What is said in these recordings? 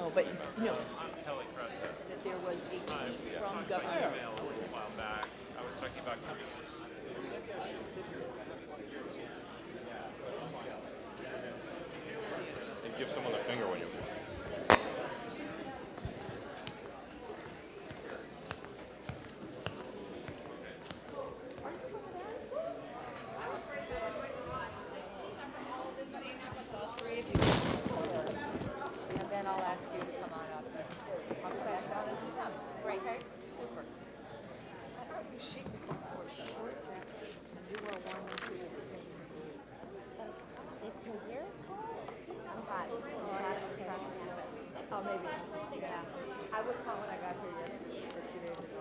No, but no. That there was a tweet from Governor. Email a little while back. I was talking about coming. And give someone the finger when you. And then I'll ask you to come on up. I'll come back down and sit down. Great. Okay? Super. Oh, maybe. Yeah. I was home when I got here yesterday, or 2 days ago.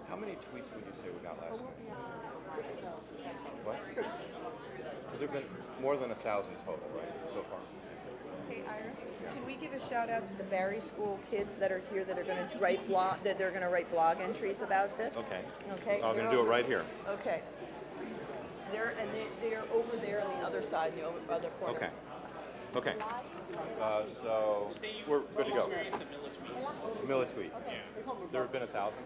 How many tweets would you say we got last night? What? There have been more than 1,000 total, right, so far? Hey, Ira, can we give a shout out to the Barry School kids that are here that are going to write blog entries about this? Okay. Okay. I'm going to do it right here. Okay. They're over there on the other side, the other corner. Okay. Okay. So we're good to go. Millitweet. There have been 1,000.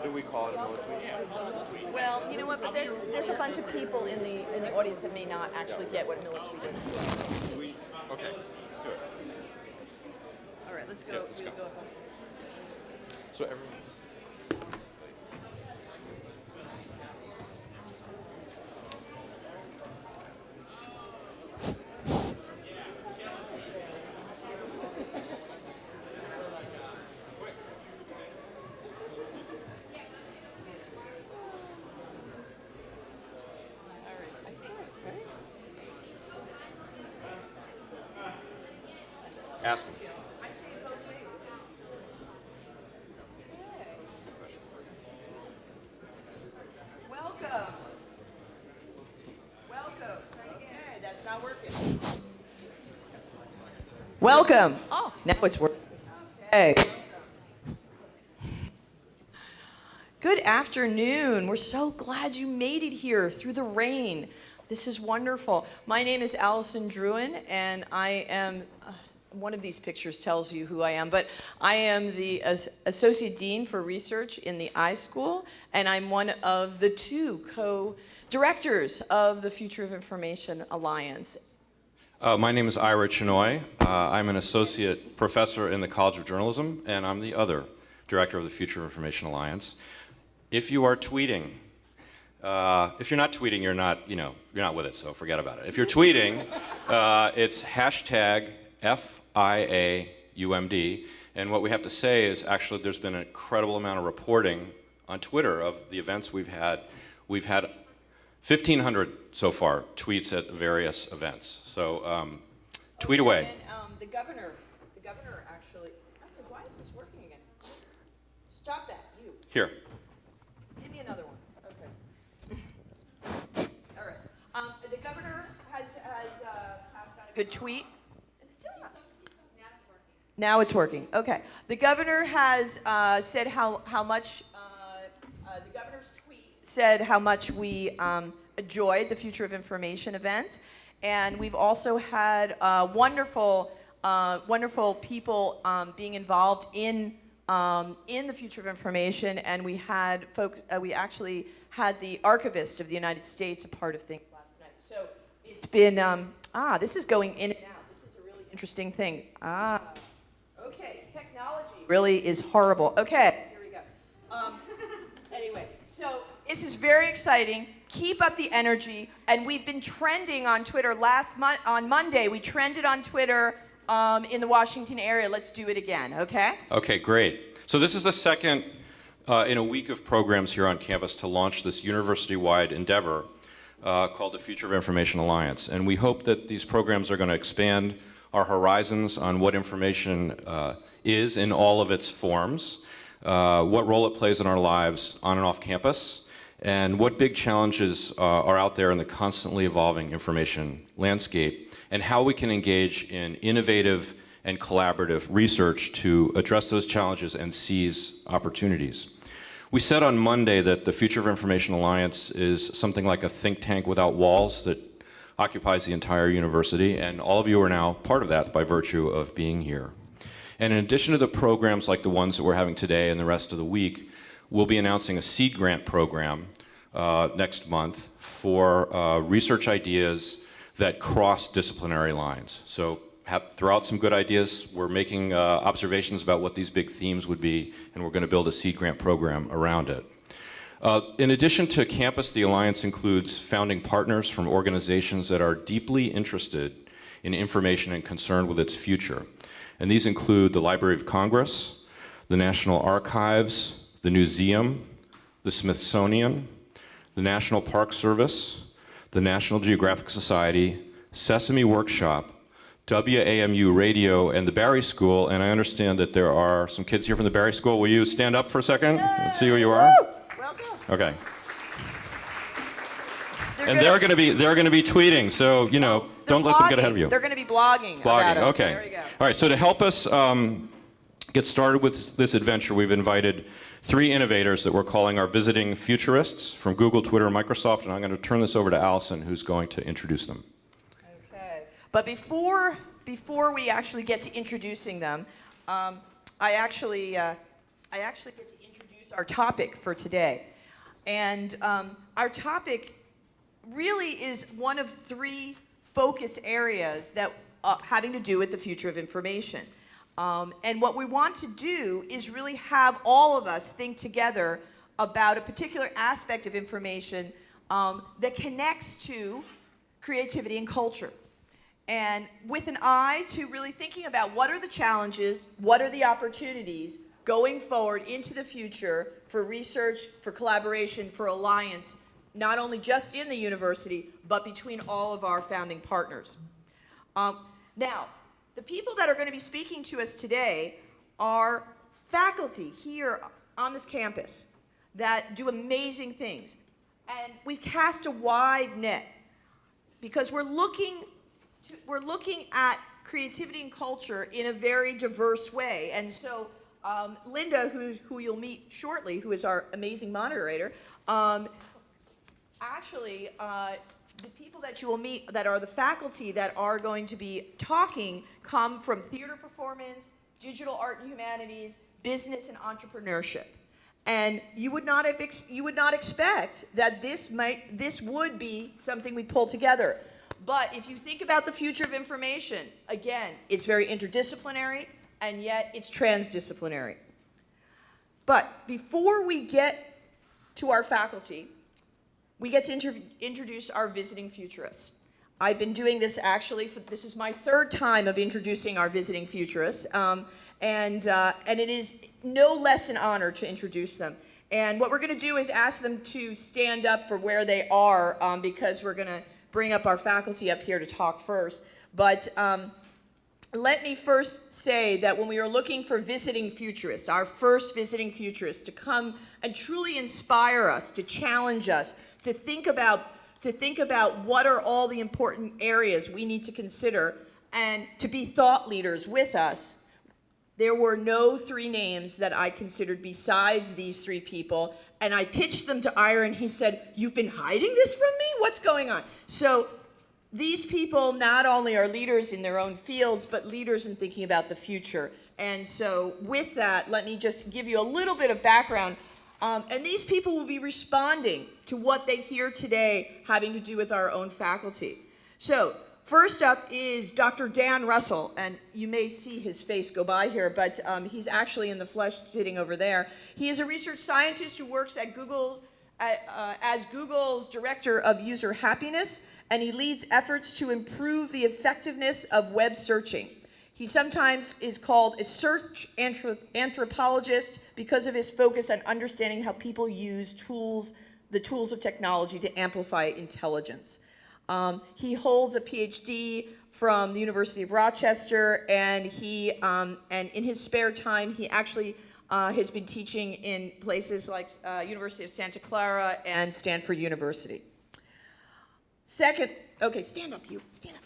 Do we call it a millitweet? Well, you know what? But there's a bunch of people in the audience that may not actually get what a millitweet is. Okay. Let's do it. All right, let's go. Yeah, let's go. So everyone. Ask him. Welcome. Okay, that's not working. Welcome. Oh, now it's working. Okay. Good afternoon. We're so glad you made it here through the rain. This is wonderful. My name is Allison Druin, and I am, one of these pictures tells you who I am, but I am the Associate Dean for Research in the iSchool, and I'm one of the 2 co-directors of the Future of Information Alliance. My name is Ira Chinoy. I'm an associate professor in the College of Journalism, and I'm the other director of the Future of Information Alliance. If you are tweeting, if you're not tweeting, you're not with it, so forget about it. If you're tweeting, it's hashtag FIAUMD, and what we have to say is actually there's been an incredible amount of reporting on Twitter of the events we've had. We've had 1,500 so far tweets at various events. So tweet away. And the governor actually, why is this working again? Stop that, you. Here. Give me another one. Okay. All right. The governor has passed on a good tweet. It's still not. Now it's working. Okay. The governor has said how much. The governor's tweet said how much we enjoyed the Future of Information event, and we've also had wonderful people being involved in the Future of Information, and we had folks. We actually had the archivist of the United States a part of things last night. So it's been this is going in and out. This is a really interesting thing. Okay, technology really is horrible. Okay, here we go. Anyway, so this is very exciting. Keep up the energy, and we've been trending on Twitter. On Monday, we trended on Twitter in the Washington area. Let's do it again, okay? Okay, great. So this is the second in a week of programs here on campus to launch this university-wide endeavor called the Future of Information Alliance. And we hope that these programs are going to expand our horizons on what information is in all of its forms, what role it plays in our lives on and off campus, and what big challenges are out there in the constantly evolving information landscape, and how we can engage in innovative and collaborative research to address those challenges and seize opportunities. We said on Monday that the Future of Information Alliance is something like a think tank without walls that occupies the entire university, and all of you are now part of that by virtue of being here. And in addition to the programs like the ones that we're having today and the rest of the week, we'll be announcing a seed grant program next month for research ideas that cross disciplinary lines. So throw out some good ideas. We're making observations about what these big themes would be, and we're going to build a seed grant program around it. In addition to campus, the Alliance includes founding partners from organizations that are deeply interested in information and concerned with its future. And these include the Library of Congress, the National Archives, the Museum, the Smithsonian, the National Park Service, the National Geographic Society, Sesame Workshop, WAMU Radio, and the Barry School. And I understand that there are some kids here from the Barry School. Will you stand up for a second and see who you are? Welcome. Okay. They're going to be tweeting, so don't let them get ahead of you. They're going to be blogging. About us. Okay. There you go. All right. So to help us get started with this adventure, we've invited 3 innovators that we're calling our visiting futurists from Google, Twitter, and Microsoft, and I'm going to turn this over to Allison, who's going to introduce them. Okay. But before we actually get to introducing them, I actually get to introduce our topic for today, and our topic really is one of 3 focus areas that having to do with the future of information. And what we want to do is really have all of us think together about a particular aspect of information that connects to creativity and culture. And with an eye to really thinking about what are the challenges, what are the opportunities going forward into the future for research, for collaboration, for alliance, not only just in the university, but between all of our founding partners. Now, the people that are going to be speaking to us today are faculty here on this campus that do amazing things. And we've cast a wide net because we're looking at creativity and culture in a very diverse way. And so Linda, who you'll meet shortly, who is our amazing moderator, actually, the people that you will meet that are the faculty that are going to be talking come from theater performance, digital art and humanities, business and entrepreneurship. And you would not expect that this would be something we pull together. But if you think about the future of information, again, it's very interdisciplinary, and yet it's transdisciplinary. But before we get to our faculty, we get to introduce our visiting futurists. I've been doing this actually, this is my 3rd time of introducing our visiting futurists, and it is no less an honor to introduce them. And what we're going to do is ask them to stand up for where they are, because we're going to bring up our faculty up here to talk first. But let me first say that when we are looking for visiting futurists, our first visiting futurists to come and truly inspire us, to challenge us, to think about what are all the important areas we need to consider and to be thought leaders with us, there were no 3 names that I considered besides these 3 people. And I pitched them to Ira, and he said, "You've been hiding this from me? What's going on?" So these people not only are leaders in their own fields, but leaders in thinking about the future. And so with that, let me just give you a little bit of background. And these people will be responding to what they hear today having to do with our own faculty. So first up is Dr. Dan Russell, and you may see his face go by here, but he's actually in the flesh sitting over there. He is a research scientist who works at Google as Google's Director of User Happiness, and he leads efforts to improve the effectiveness of web searching. He sometimes is called a search anthropologist because of his focus on understanding how people use the tools of technology to amplify intelligence. He holds a PhD from the University of Rochester, and and in his spare time, he actually has been teaching in places like University of Santa Clara and Stanford University. Second, okay, stand up, you, stand up.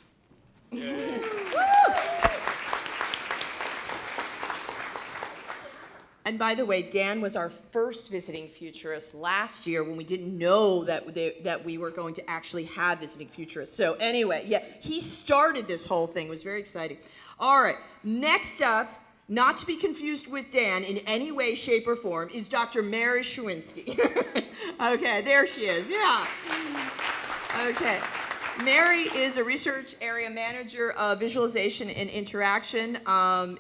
And by the way, Dan was our first visiting futurist last year when we didn't know that we were going to actually have visiting futurists. So anyway, yeah, he started this whole thing. It was very exciting. All right, next up, not to be confused with Dan in any way, shape, or form, is Dr. Mary Schwinski. Okay, there she is, yeah. Okay. Mary is a research area manager of visualization and interaction, and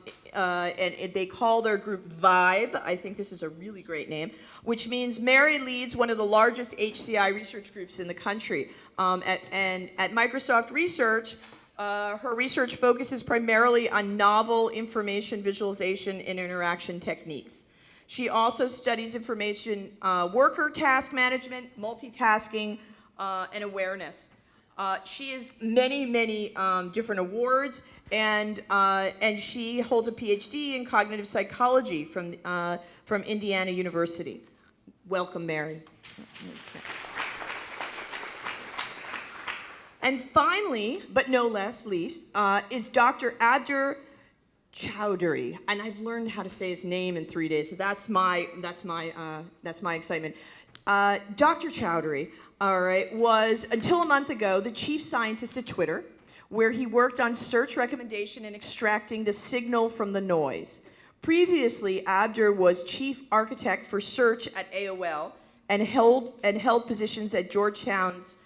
they call their group VIBE. I think this is a really great name, which means Mary leads one of the largest HCI research groups in the country. And at Microsoft Research, her research focuses primarily on novel information visualization and interaction techniques. She also studies information worker task management, multitasking, and awareness. She has many different awards, and she holds a PhD in cognitive psychology from Indiana University. Welcome, Mary. And finally, but no less least, is Dr. Abdur Chowdhury, and I've learned how to say his name in 3 days, so that's my excitement. Dr. Chowdhury, all right, was, until a month ago, the chief scientist at Twitter, where he worked on search recommendation and extracting the signal from the noise. Previously, Abdur was chief architect for search at AOL and held positions at Georgetown's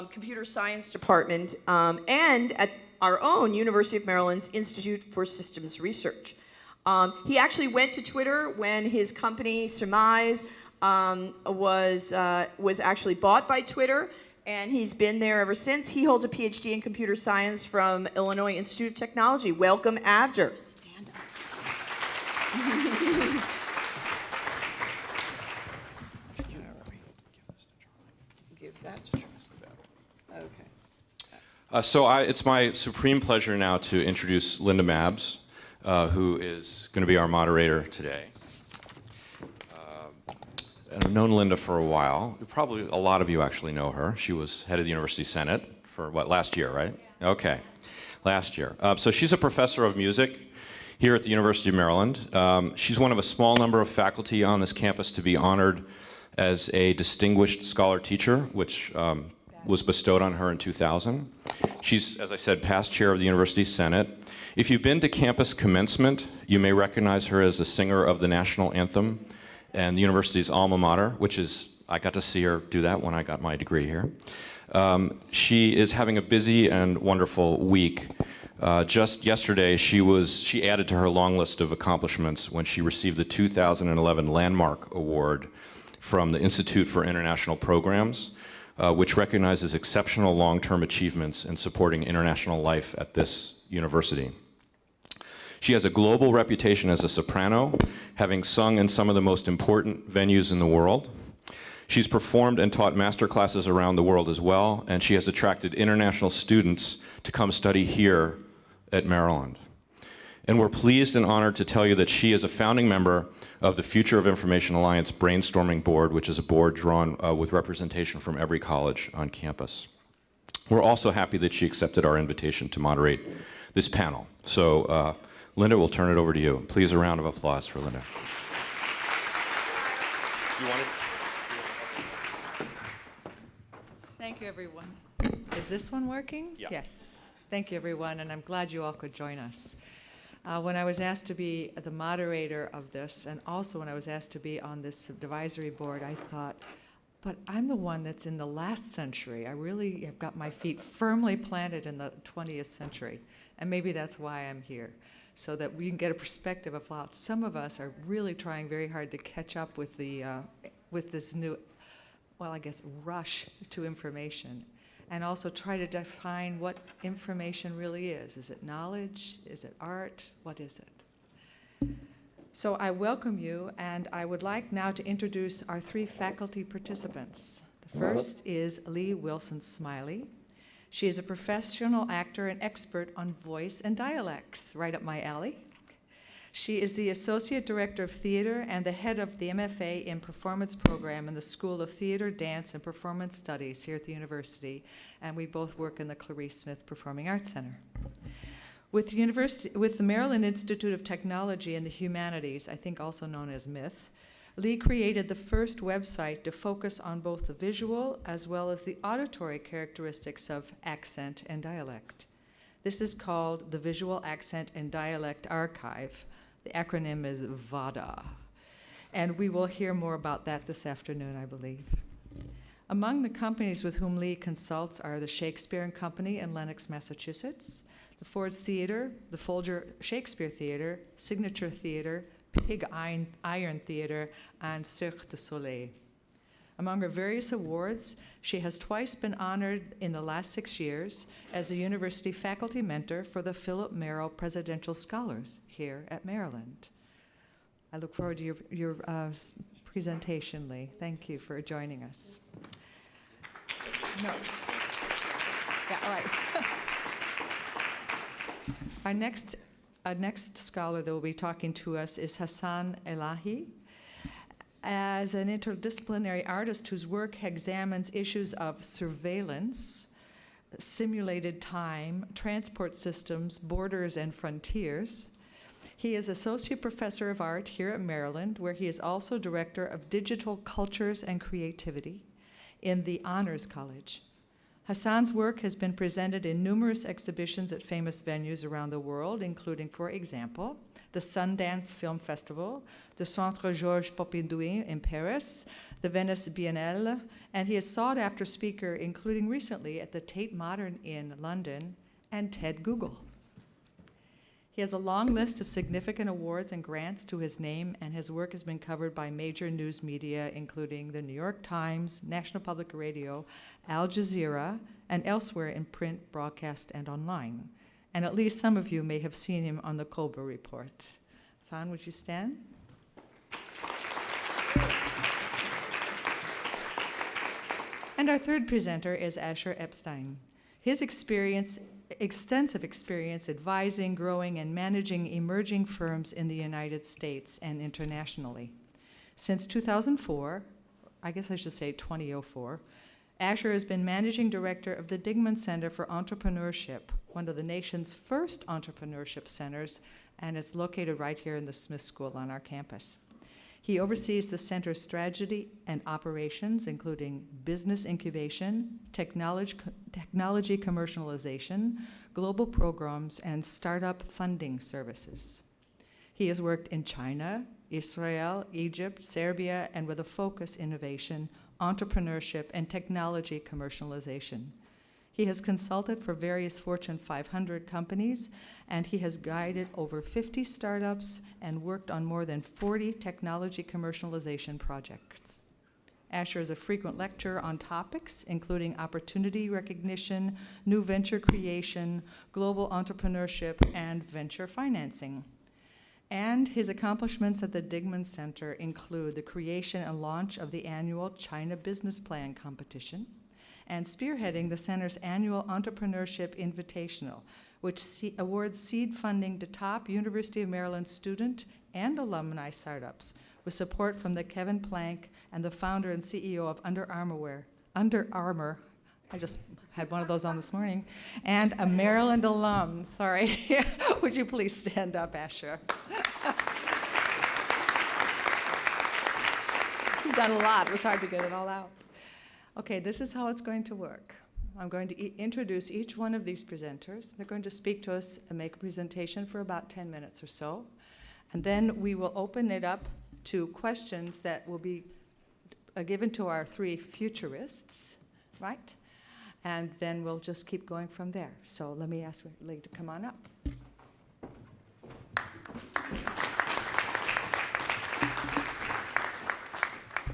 computer science department and at our own University of Maryland's Institute for Systems Research. He actually went to Twitter when his company, Surmise, was actually bought by Twitter, and he's been there ever since. He holds a PhD in computer science from Illinois Institute of Technology. Welcome, Abdur. Stand up. Give that to Charlie. Okay. It's my supreme pleasure now to introduce Linda Mabs, who is going to be our moderator today. I've known Linda for a while. Probably a lot of you actually know her. She was head of the University Senate for, last year, right? Yeah. Okay, last year. So she's a professor of music here at the University of Maryland. She's one of a small number of faculty on this campus to be honored as a distinguished scholar teacher, which was bestowed on her in 2000. She's, as I said, past chair of the University Senate. If you've been to campus commencement, you may recognize her as the singer of the national anthem and the university's alma mater, which is, I got to see her do that when I got my degree here. She is having a busy and wonderful week. Just yesterday, she added to her long list of accomplishments when she received the 2011 Landmark Award from the Institute for International Programs, which recognizes exceptional long-term achievements in supporting international life at this university. She has a global reputation as a soprano, having sung in some of the most important venues in the world. She's performed and taught master classes around the world as well, and she has attracted international students to come study here at Maryland. And we're pleased and honored to tell you that she is a founding member of the Future of Information Alliance Brainstorming Board, which is a board drawn with representation from every college on campus. We're also happy that she accepted our invitation to moderate this panel. So, Linda, we'll turn it over to you. Please, a round of applause for Linda. Thank you, everyone. Is this one working? Yeah. Yes. Thank you, everyone, and I'm glad you all could join us. When I was asked to be the moderator of this, and also when I was asked to be on this advisory board, I thought, but I'm the one that's in the last century. I really have got my feet firmly planted in the 20th century, and maybe that's why I'm here, so that we can get a perspective of how some of us are really trying very hard to catch up with this new, rush to information, and also try to define what information really is. Is it knowledge? Is it art? What is it? So I welcome you, and I would like now to introduce our three faculty participants. The first is Lee Wilson-Smiley. She is a professional actor and expert on voice and dialects, right up my alley. She is the Associate Director of Theater and the head of the MFA in Performance program in the School of Theater, Dance, and Performance Studies here at the university, and we both work in the Clarice Smith Performing Arts Center. With the Maryland Institute of Technology and the Humanities, I think also known as MITH, Lee created the first website to focus on both the visual as well as the auditory characteristics of accent and dialect. This is called the Visual Accent and Dialect Archive. The acronym is VADA. And we will hear more about that this afternoon, I believe. Among the companies with whom Lee consults are the Shakespeare and Company in Lenox, Massachusetts, the Ford's Theater, the Folger Shakespeare Theater, Signature Theater, Pig Iron Theater, and Cirque du Soleil. Among her various awards, she has twice been honored in the last 6 years as a university faculty mentor for the Philip Merrill Presidential Scholars here at Maryland. I look forward to your presentation, Lee. Thank you for joining us. No. Yeah, all right. Our next scholar that will be talking to us is Hassan Elahi. As an interdisciplinary artist whose work examines issues of surveillance, simulated time, transport systems, borders, and frontiers, he is Associate Professor of Art here at Maryland, where he is also Director of Digital Cultures and Creativity in the Honors College. Hassan's work has been presented in numerous exhibitions at famous venues around the world, including, for example, the Sundance Film Festival, the Centre Georges Pompidou in Paris, the Venice Biennale, and he is sought-after speaker, including recently at the Tate Modern in London and TED Google. He has a long list of significant awards and grants to his name, and his work has been covered by major news media, including the New York Times, National Public Radio, Al Jazeera, and elsewhere in print, broadcast, and online. And at least some of you may have seen him on the Colbert Report. Hassan, would you stand? And our third presenter is Asher Epstein. His extensive experience advising, growing, and managing emerging firms in the United States and internationally. Since 2004, I guess I should say 2004, Asher has been managing director of the Digman Center for Entrepreneurship, one of the nation's first entrepreneurship centers, and it's located right here in the Smith School on our campus. He oversees the center's strategy and operations, including business incubation, technology commercialization, global programs, and startup funding services. He has worked in China, Israel, Egypt, Serbia, and with a focus innovation, entrepreneurship, and technology commercialization. He has consulted for various Fortune 500 companies, and he has guided over 50 startups and worked on more than 40 technology commercialization projects. Asher is a frequent lecturer on topics including opportunity recognition, new venture creation, global entrepreneurship, and venture financing. And his accomplishments at the Digman Center include the creation and launch of the annual China Business Plan competition, and spearheading the center's annual Entrepreneurship Invitational, which awards seed funding to top University of Maryland student and alumni startups, with support from the Kevin Plank and the founder and CEO of Under Armour, I just had one of those on this morning, and a Maryland alum. Sorry. Would you please stand up, Asher? You've done a lot. It was hard to get it all out. Okay, this is how it's going to work. I'm going to introduce each one of these presenters. They're going to speak to us and make a presentation for about 10 minutes or so. And then we will open it up to questions that will be given to our three futurists, right? And then we'll just keep going from there. So let me ask Lee to come on up.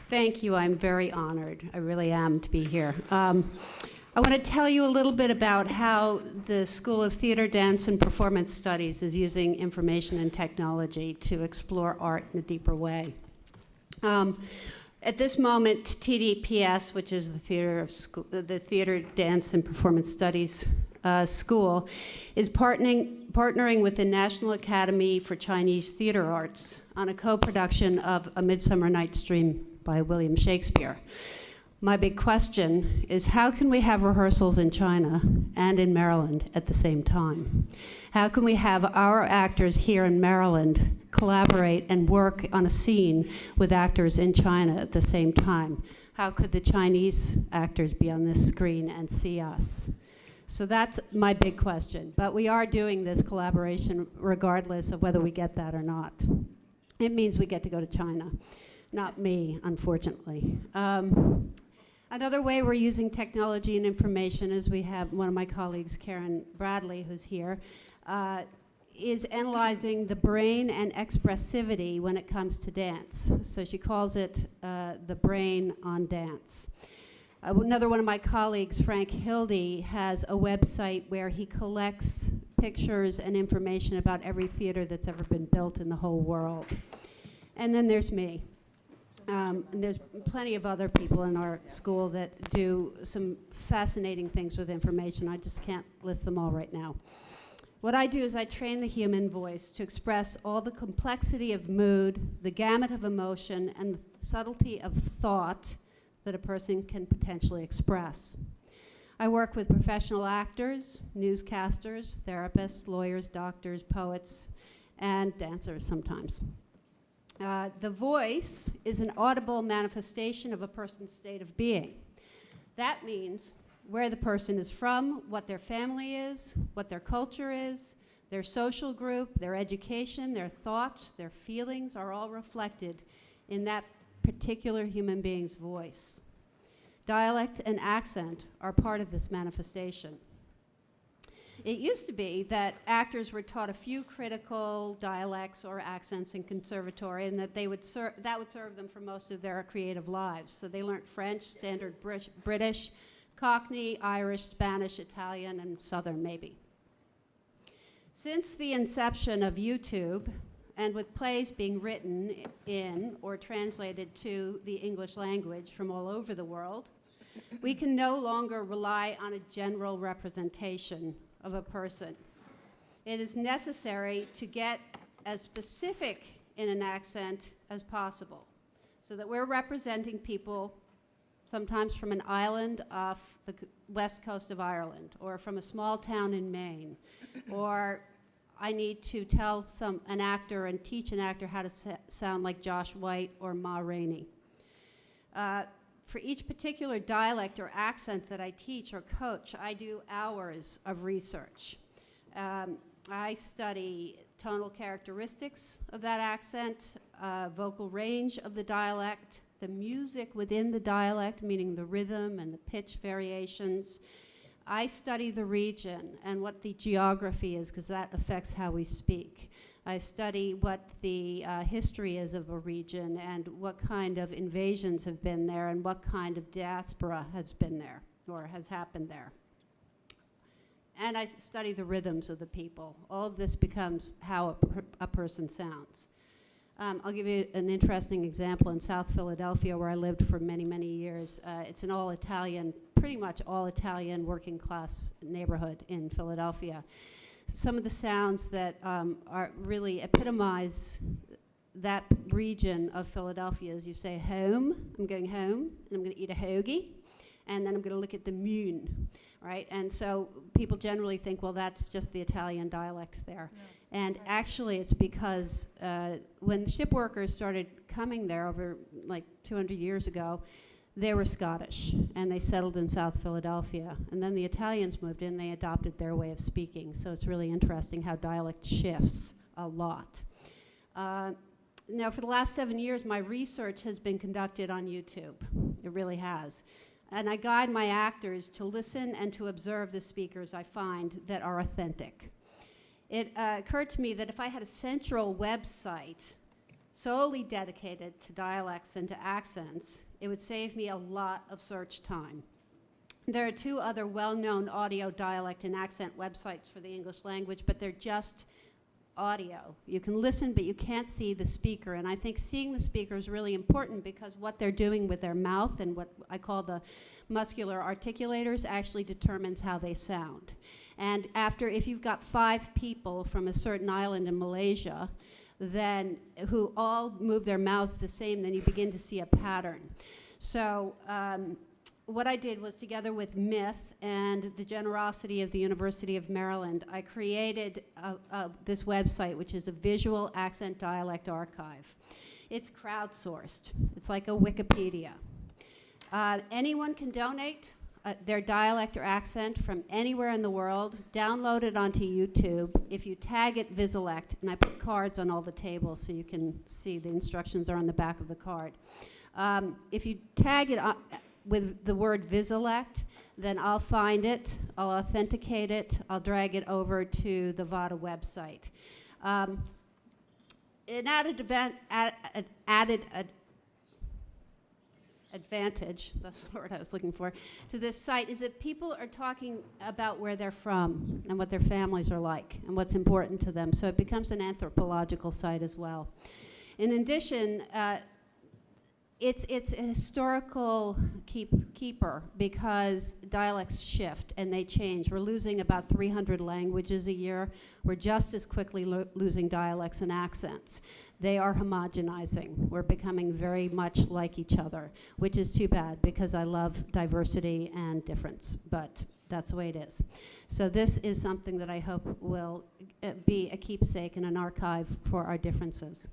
Thank you. I'm very honored. I really am to be here. I want to tell you a little bit about how the School of Theater, Dance, and Performance Studies is using information and technology to explore art in a deeper way. At this moment, TDPS, which is the Theater, Dance, and Performance Studies School, is partnering with the National Academy for Chinese Theater Arts on a co-production of A Midsummer Night's Dream by William Shakespeare. My big question is, how can we have rehearsals in China and in Maryland at the same time? How can we have our actors here in Maryland collaborate and work on a scene with actors in China at the same time? How could the Chinese actors be on this screen and see us? So that's my big question. But we are doing this collaboration regardless of whether we get that or not. It means we get to go to China. Not me, unfortunately. Another way we're using technology and information is we have one of my colleagues, Karen Bradley, who's here, is analyzing the brain and expressivity when it comes to dance. So she calls it the brain on dance. Another one of my colleagues, Frank Hildy, has a website where he collects pictures and information about every theater that's ever been built in the whole world. And then there's me. And there's plenty of other people in our school that do some fascinating things with information. I just can't list them all right now. What I do is I train the human voice to express all the complexity of mood, the gamut of emotion, and the subtlety of thought that a person can potentially express. I work with professional actors, newscasters, therapists, lawyers, doctors, poets, and dancers sometimes. The voice is an audible manifestation of a person's state of being. That means where the person is from, what their family is, what their culture is, their social group, their education, their thoughts, their feelings are all reflected in that particular human being's voice. Dialect and accent are part of this manifestation. It used to be that actors were taught a few critical dialects or accents in conservatory, and that that would serve them for most of their creative lives. So they learned French, standard British, Cockney, Irish, Spanish, Italian, and Southern maybe. Since the inception of YouTube, and with plays being written in or translated to the English language from all over the world, we can no longer rely on a general representation of a person. It is necessary to get as specific in an accent as possible so that we're representing people sometimes from an island off the west coast of Ireland, or from a small town in Maine, or I need to tell an actor and teach an actor how to sound like Josh White or Ma Rainey. For each particular dialect or accent that I teach or coach, I do hours of research. I study tonal characteristics of that accent, vocal range of the dialect, the music within the dialect, meaning the rhythm and the pitch variations. I study the region and what the geography is, because that affects how we speak. I study what the history is of a region and what kind of invasions have been there and what kind of diaspora has been there or has happened there. And I study the rhythms of the people. All of this becomes how a person sounds. I'll give you an interesting example in South Philadelphia, where I lived for many, many years. It's an all-Italian, pretty much all-Italian working class neighborhood in Philadelphia. Some of the sounds that are really epitomize that region of Philadelphia is you say home, I'm going home, and I'm going to eat a hoagie, and then I'm going to look at the moon, right? And so people generally think, well, that's just the Italian dialect there. No. And actually it's because when ship workers started coming there over like 200 years ago, they were Scottish, and they settled in South Philadelphia. And then the Italians moved in, they adopted their way of speaking. So it's really interesting how dialect shifts a lot. Now, for the last 7 years, my research has been conducted on YouTube. It really has. And I guide my actors to listen and to observe the speakers I find that are authentic. It occurred to me that if I had a central website solely dedicated to dialects and to accents, it would save me a lot of search time. There are two other well-known audio, dialect, and accent websites for the English language, but they're just audio. You can listen, but you can't see the speaker. And I think seeing the speaker is really important, because what they're doing with their mouth and what I call the muscular articulators actually determines how they sound. And if you've got 5 people from a certain island in Malaysia, then who all move their mouth the same, then you begin to see a pattern. So what I did was, together with Myth and the generosity of the University of Maryland, I created this website, which is a visual accent dialect archive. It's crowdsourced. It's like a Wikipedia. Anyone can donate their dialect or accent from anywhere in the world, download it onto YouTube. If you tag it Viselect, and I put cards on all the tables so you can see the instructions are on the back of the card. If you tag it with the word Viselect, then I'll find it, I'll authenticate it, I'll drag it over to the VADA website. An added advantage, that's the word I was looking for, to this site is that people are talking about where they're from and what their families are like and what's important to them. So it becomes an anthropological site as well. In addition, it's a historical keeper because dialects shift and they change. We're losing about 300 languages a year. We're just as quickly losing dialects and accents. They are homogenizing. We're becoming very much like each other, which is too bad because I love diversity and difference, but that's the way it is. So this is something that I hope will be a keepsake and an archive for our differences.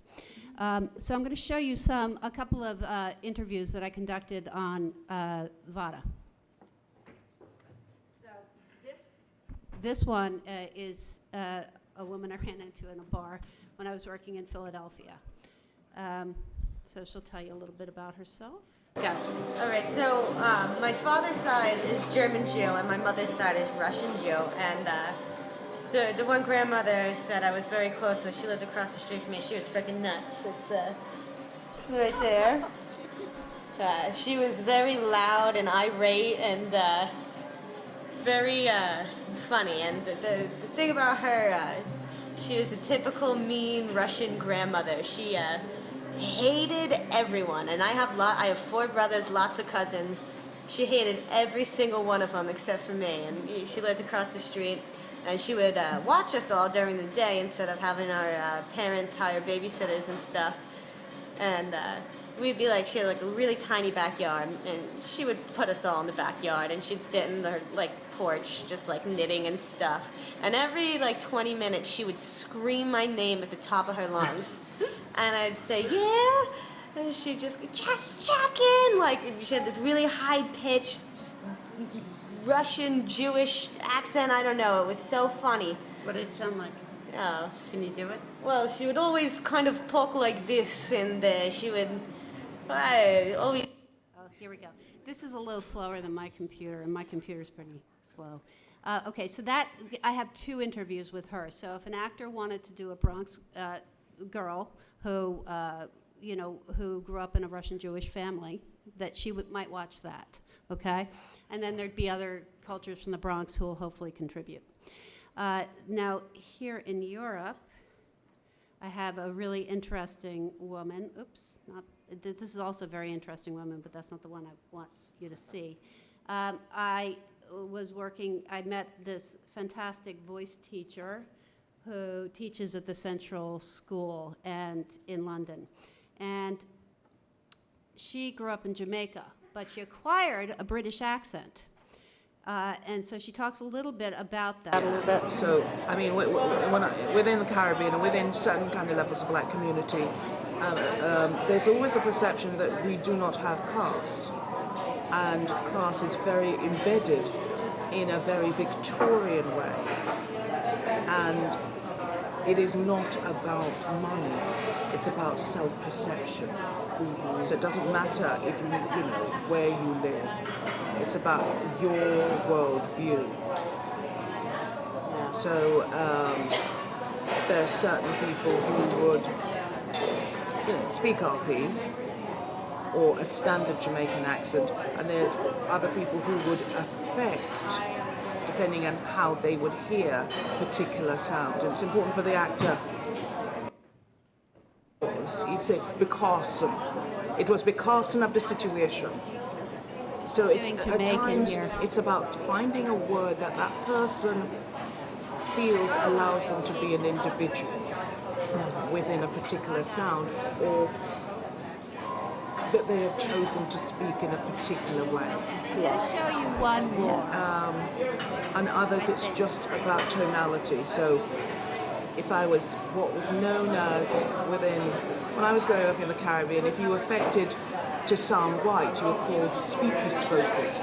So I'm going to show you a couple of interviews that I conducted on VADA. So this one is a woman I ran into in a bar when I was working in Philadelphia. So she'll tell you a little bit about herself. Got it. All right, so my father's side is German Jew and my mother's side is Russian Jew. And the one grandmother that I was very close with, she lived across the street from me. She was freaking nuts. It's right there. She was very loud and irate and very funny. And the thing about her, she was the typical mean Russian grandmother. She hated everyone, and I have 4 brothers, lots of cousins. She hated every single one of them except for me, and she lived across the street. And she would watch us all during the day instead of having our parents hire babysitters and stuff. And we'd be like, she had like a really tiny backyard, and she would put us all in the backyard, and she'd sit in her like porch, just like knitting and stuff. And every like 20 minutes, she would scream my name at the top of her lungs, and I'd say, yeah, and she'd just go, just checking, like she had this really high pitched Russian Jewish accent. I don't know. It was so funny. What did it sound like? Oh. Can you do it? Well, she would always kind of talk like this, and she would always. Oh, here we go. This is a little slower than my computer, and my computer's pretty slow. Okay, so I have 2 interviews with her. So if an actor wanted to do a Bronx girl who, who grew up in a Russian Jewish family, that she might watch that. Okay, and then there'd be other cultures from the Bronx who will hopefully contribute. Now, here in Europe, I have a really interesting woman. Oops, this is also a very interesting woman, but that's not the one I want you to see. I met this fantastic voice teacher who teaches at the Central School and in London. And she grew up in Jamaica, but she acquired a British accent. And so she talks a little bit about that. So, I mean, within the Caribbean and within certain kind of levels of black community, there's always a perception that we do not have class. And class is very embedded in a very Victorian way. And it is not about money, it's about self-perception. So it doesn't matter if you know where you live. It's about your worldview. So there are certain people who would, speak RP or a standard Jamaican accent, and there's other people who would affect, depending on how they would hear particular sound. And it's important for the actor. You'd say because it was because of the situation. So it's at times it's about finding a word that person feels allows them to be an individual within a particular sound, or that they have chosen to speak in a particular way. I'll show you one more. And others it's just about tonality. So if I was what was known as when I was growing up in the Caribbean, if you affected to sound white, you were called speaky spoken.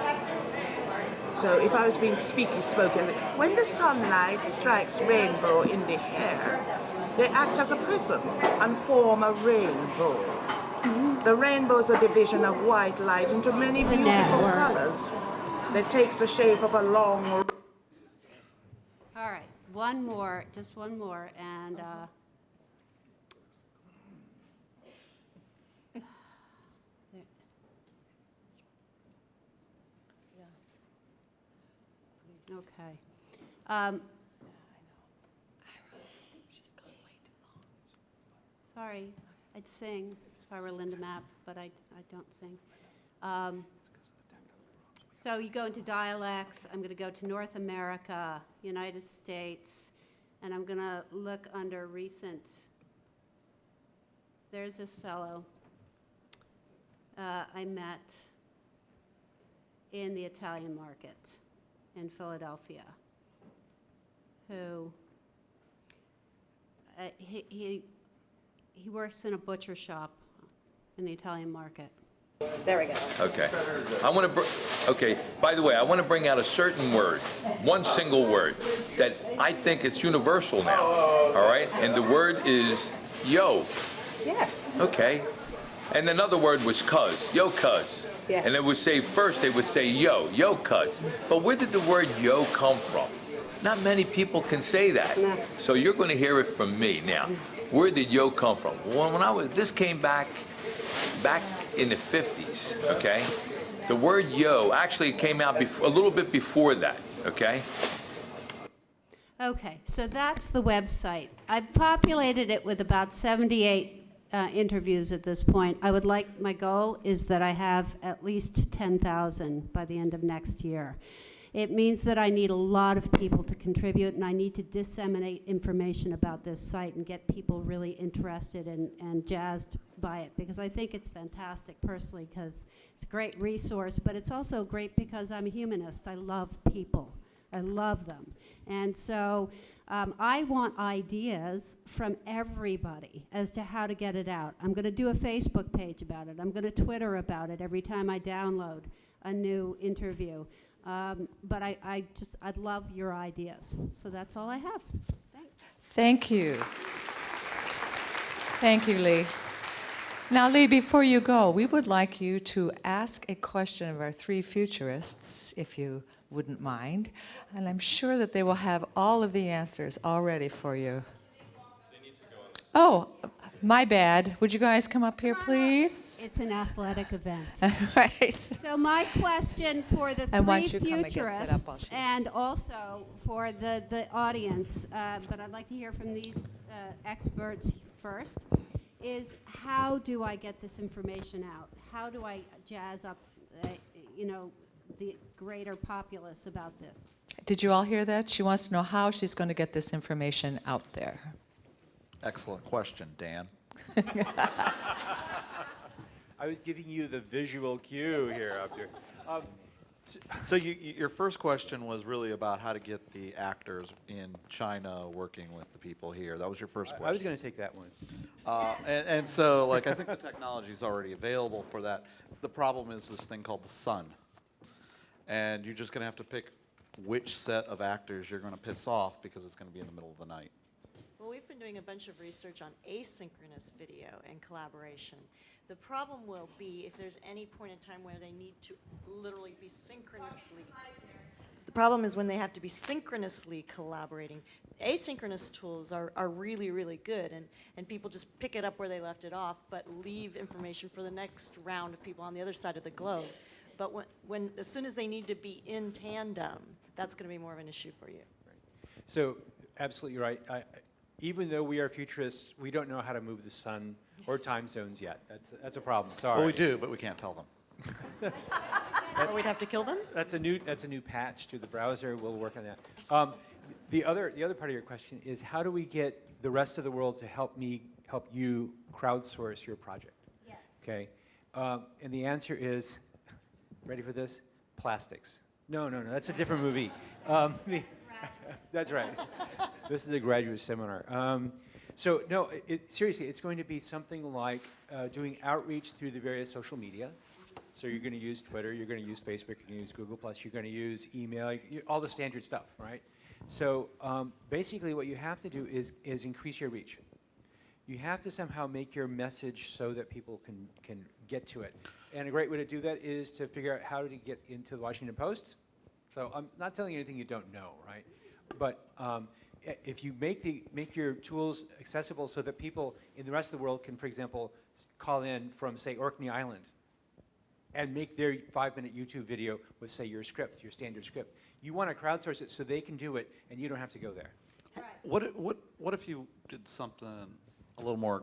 So if I was being speaky spoken, when the sunlight strikes rainbow in the hair, they act as a prism and form a rainbow. The rainbow is a division of white light into many beautiful colors that takes the shape of a long. All right, one more, just one more, and okay. Sorry, I'd sing if I were Linda Mapp, but I don't sing. So you go into dialects. I'm going to go to North America, United States, and I'm going to look under recent. There's this fellow I met in the Italian market in Philadelphia, who he works in a butcher shop in the Italian market. There we go. Okay. Okay, by the way, I want to bring out a certain word, one single word, that I think it's universal now, all right? And the word is yo. Yeah. Okay. And another word was cuz, yo cuz. Yeah. And they would say, first they would say yo cuz. But where did the word yo come from? Not many people can say that. No. So you're going to hear it from me now. Where did yo come from? Well, this came back in the 50s, okay? The word yo actually came out a little bit before that, okay? Okay, so that's the website. I've populated it with about 78 interviews at this point. My goal is that I have at least 10,000 by the end of next year. It means that I need a lot of people to contribute, and I need to disseminate information about this site and get people really interested and jazzed by it, because I think it's fantastic personally, because it's a great resource, but it's also great because I'm a humanist. I love people. I love them. And so I want ideas from everybody as to how to get it out. I'm going to do a Facebook page about it. I'm going to Twitter about it every time I download a new interview. But I'd love your ideas. So that's all I have. Thanks. Thank you. Thank you, Lee. Now, Lee, before you go, we would like you to ask a question of our three futurists, if you wouldn't mind. And I'm sure that they will have all of the answers all ready for you. Oh, my bad. Would you guys come up here, please? It's an athletic event. Right. So my question for the And why three don't you come and get set up while futurists she- and also for the audience, but I'd like to hear from these experts first, is how do I get this information out? How do I jazz up, the greater populace about this? Did you all hear that? She wants to know how she's going to get this information out there. Excellent question, Dan. I was giving you the visual cue here up here. So your first question was really about how to get the actors in China working with the people here. That was your first question. I was going to take that one. And so, I think the technology is already available for that. The problem is this thing called the sun. And you're just going to have to pick which set of actors you're going to piss off because it's going to be in the middle of the night. Well, we've been doing a bunch of research on asynchronous video and collaboration. The problem will be if there's any point in time where they need to literally be synchronously. The problem is when they have to be synchronously collaborating. Asynchronous tools are really, really good, and people just pick it up where they left it off, but leave information for the next round of people on the other side of the globe. But as soon as they need to be in tandem, that's going to be more of an issue for you. So, absolutely right. Even though we are futurists, we don't know how to move the sun or time zones yet. That's a problem. Sorry. Well, we do, but we can't tell them. Or we'd have to kill them? That's a new patch to the browser. We'll work on that. The other part of your question is how do we get the rest of the world to help you crowdsource your project? Yes. Okay. And the answer is, ready for this? Plastics. No, that's a different movie. That's right. This is a graduate seminar. So no, seriously, it's going to be something like doing outreach through the various social media. So you're going to use Twitter, you're going to use Facebook, you're going to use Google+, you're going to use email, all the standard stuff, right? So basically what you have to do is increase your reach. You have to somehow make your message so that people can get to it. And a great way to do that is to figure out how to get into the Washington Post. So I'm not telling you anything you don't know, right? But if you make your tools accessible so that people in the rest of the world can, for example, call in from, say, Orkney Island and make their 5-minute YouTube video with, say, your script, your standard script. You want to crowdsource it so they can do it and you don't have to go there. What if you did something a little more,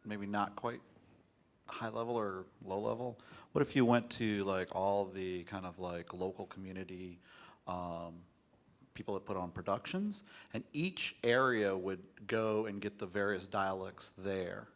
maybe not quite high level or low level? What if you went to like all the kind of like local community people that put on productions, and each area would go and get the various dialects there?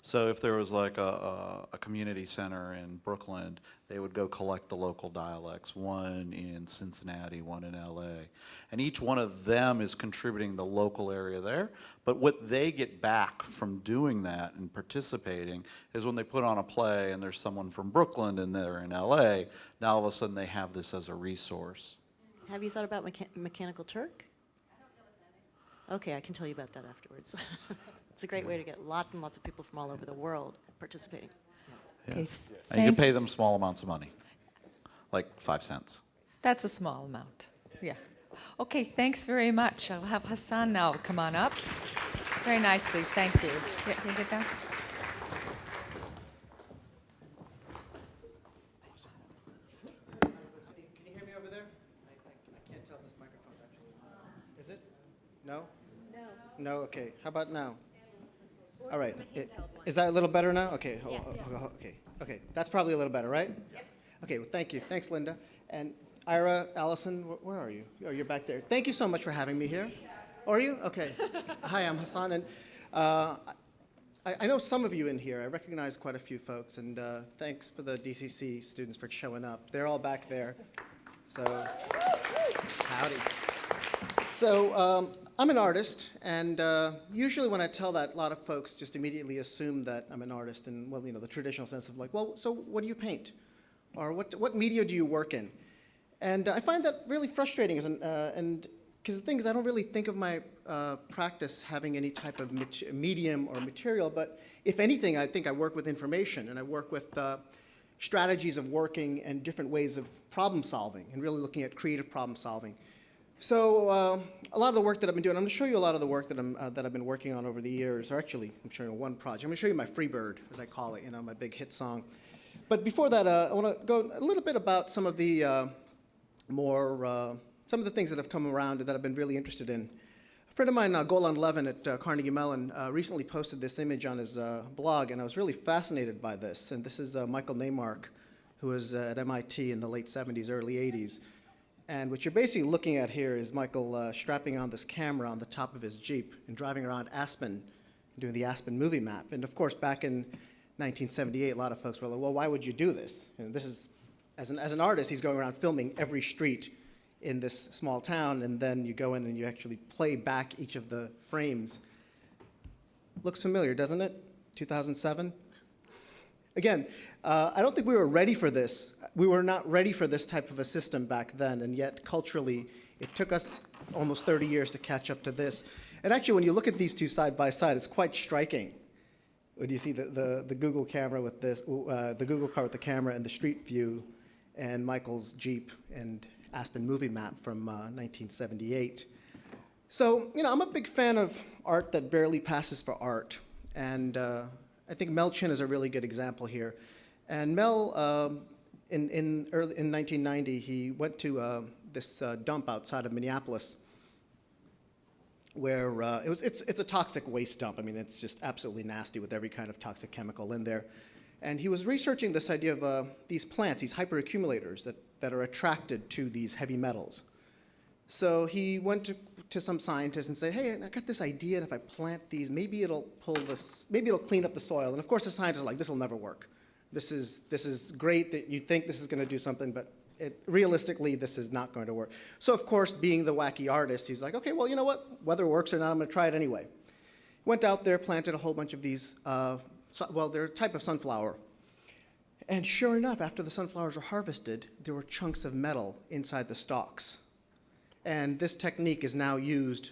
So if there was like a community center in Brooklyn, they would go collect the local dialects, one in Cincinnati, one in LA. And each one of them is contributing the local area there. But what they get back from doing that and participating is when they put on a play and there's someone from Brooklyn and they're in LA, now all of a sudden they have this as a resource. Have you thought about Mechanical Turk? I don't know what that is. Okay, I can tell you about that afterwards. It's a great way to get lots and lots of people from all over the world participating. Yeah. Okay, And you can pay them small amounts of money, like 5 cents. That's a small amount, yeah. Okay, thanks very much. I'll have Hassan now come on up. Very nicely, thank you. Yeah, can you get down? Can you hear me over there? I can't tell if this microphone's actually. Is it? No? No. No, okay. How about now? All right. Is that a little better now? Okay. Okay. That's probably a little better, right? Yep. Okay. Well, thank you. Thanks, Linda. And Ira, Allison, where are you? Oh, you're back there. Thank you so much for having me here. Are you? Okay. Hi, I'm Hassan, and I know some of you in here. I recognize quite a few folks, and thanks for the DCC students for showing up. They're all back there. So, howdy. So, I'm an artist, and usually when I tell that, a lot of folks just immediately assume that I'm an artist, and well, you know, the traditional sense of like, well, so what do you paint, or what media do you work in? And I find that really frustrating, and because the thing is, I don't really think of my practice having any type of medium or material, but if anything, I think I work with information, and I work with strategies of working and different ways of problem solving, and really looking at creative problem solving. So a lot of the work that I've been doing, I'm going to show you a lot of the work that I've been working on over the years, or actually, I'm showing you one project. I'm going to show you my Freebird, as I call it, you know, my big hit song. But before that, I want to go a little bit about some of the some of the things that have come around that I've been really interested in. A friend of mine, Golan Levin at Carnegie Mellon, recently posted this image on his blog, and I was really fascinated by this. And this is Michael Neymark, who was at MIT in the late 70s, early 80s. And what you're basically looking at here is Michael strapping on this camera on the top of his Jeep and driving around Aspen, doing the Aspen movie map. And of course, back in 1978, a lot of folks were like, well, why would you do this? And this is, as an artist, he's going around filming every street in this small town, and then you go in and you actually play back each of the frames. Looks familiar, doesn't it? 2007? Again, I don't think we were ready for this. We were not ready for this type of a system back then, and yet culturally, it took us almost 30 years to catch up to this. And actually, when you look at these two side by side, it's quite striking. When you see the Google camera with this, the Google car with the camera and the street view, and Michael's Jeep and Aspen movie map from 1978. So, you know, I'm a big fan of art that barely passes for art, and I think Mel Chin is a really good example here. And Mel, in 1990, he went to this dump outside of Minneapolis, where it's a toxic waste dump. I mean, it's just absolutely nasty with every kind of toxic chemical in there. And he was researching this idea of these plants, these hyperaccumulators that are attracted to these heavy metals. So he went to some scientists and said, hey, I got this idea, and if I plant these, maybe it'll clean up the soil. And of course, the scientists are like, this will never work. this is great that you think this is going to do something, but realistically, this is not going to work. So of course, being the wacky artist, he's like, okay, well, you know what? Whether it works or not, I'm going to try it anyway. Went out there, planted a whole bunch of these, they're a type of sunflower. And sure enough, after the sunflowers were harvested, there were chunks of metal inside the stalks. And this technique is now used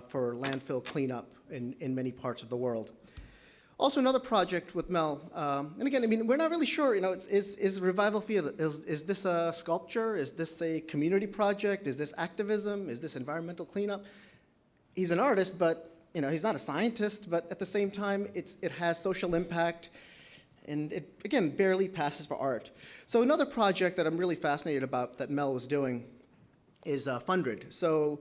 for landfill cleanup in many parts of the world. Also, another project with Mel, and again, I mean, we're not really sure, you know, is Revival FIA, is this a sculpture? Is this a community project? Is this activism? Is this environmental cleanup? He's an artist, but, you know, he's not a scientist, but at the same time, it has social impact, and it, again, barely passes for art. So another project that I'm really fascinated about that Mel was doing is Funded. So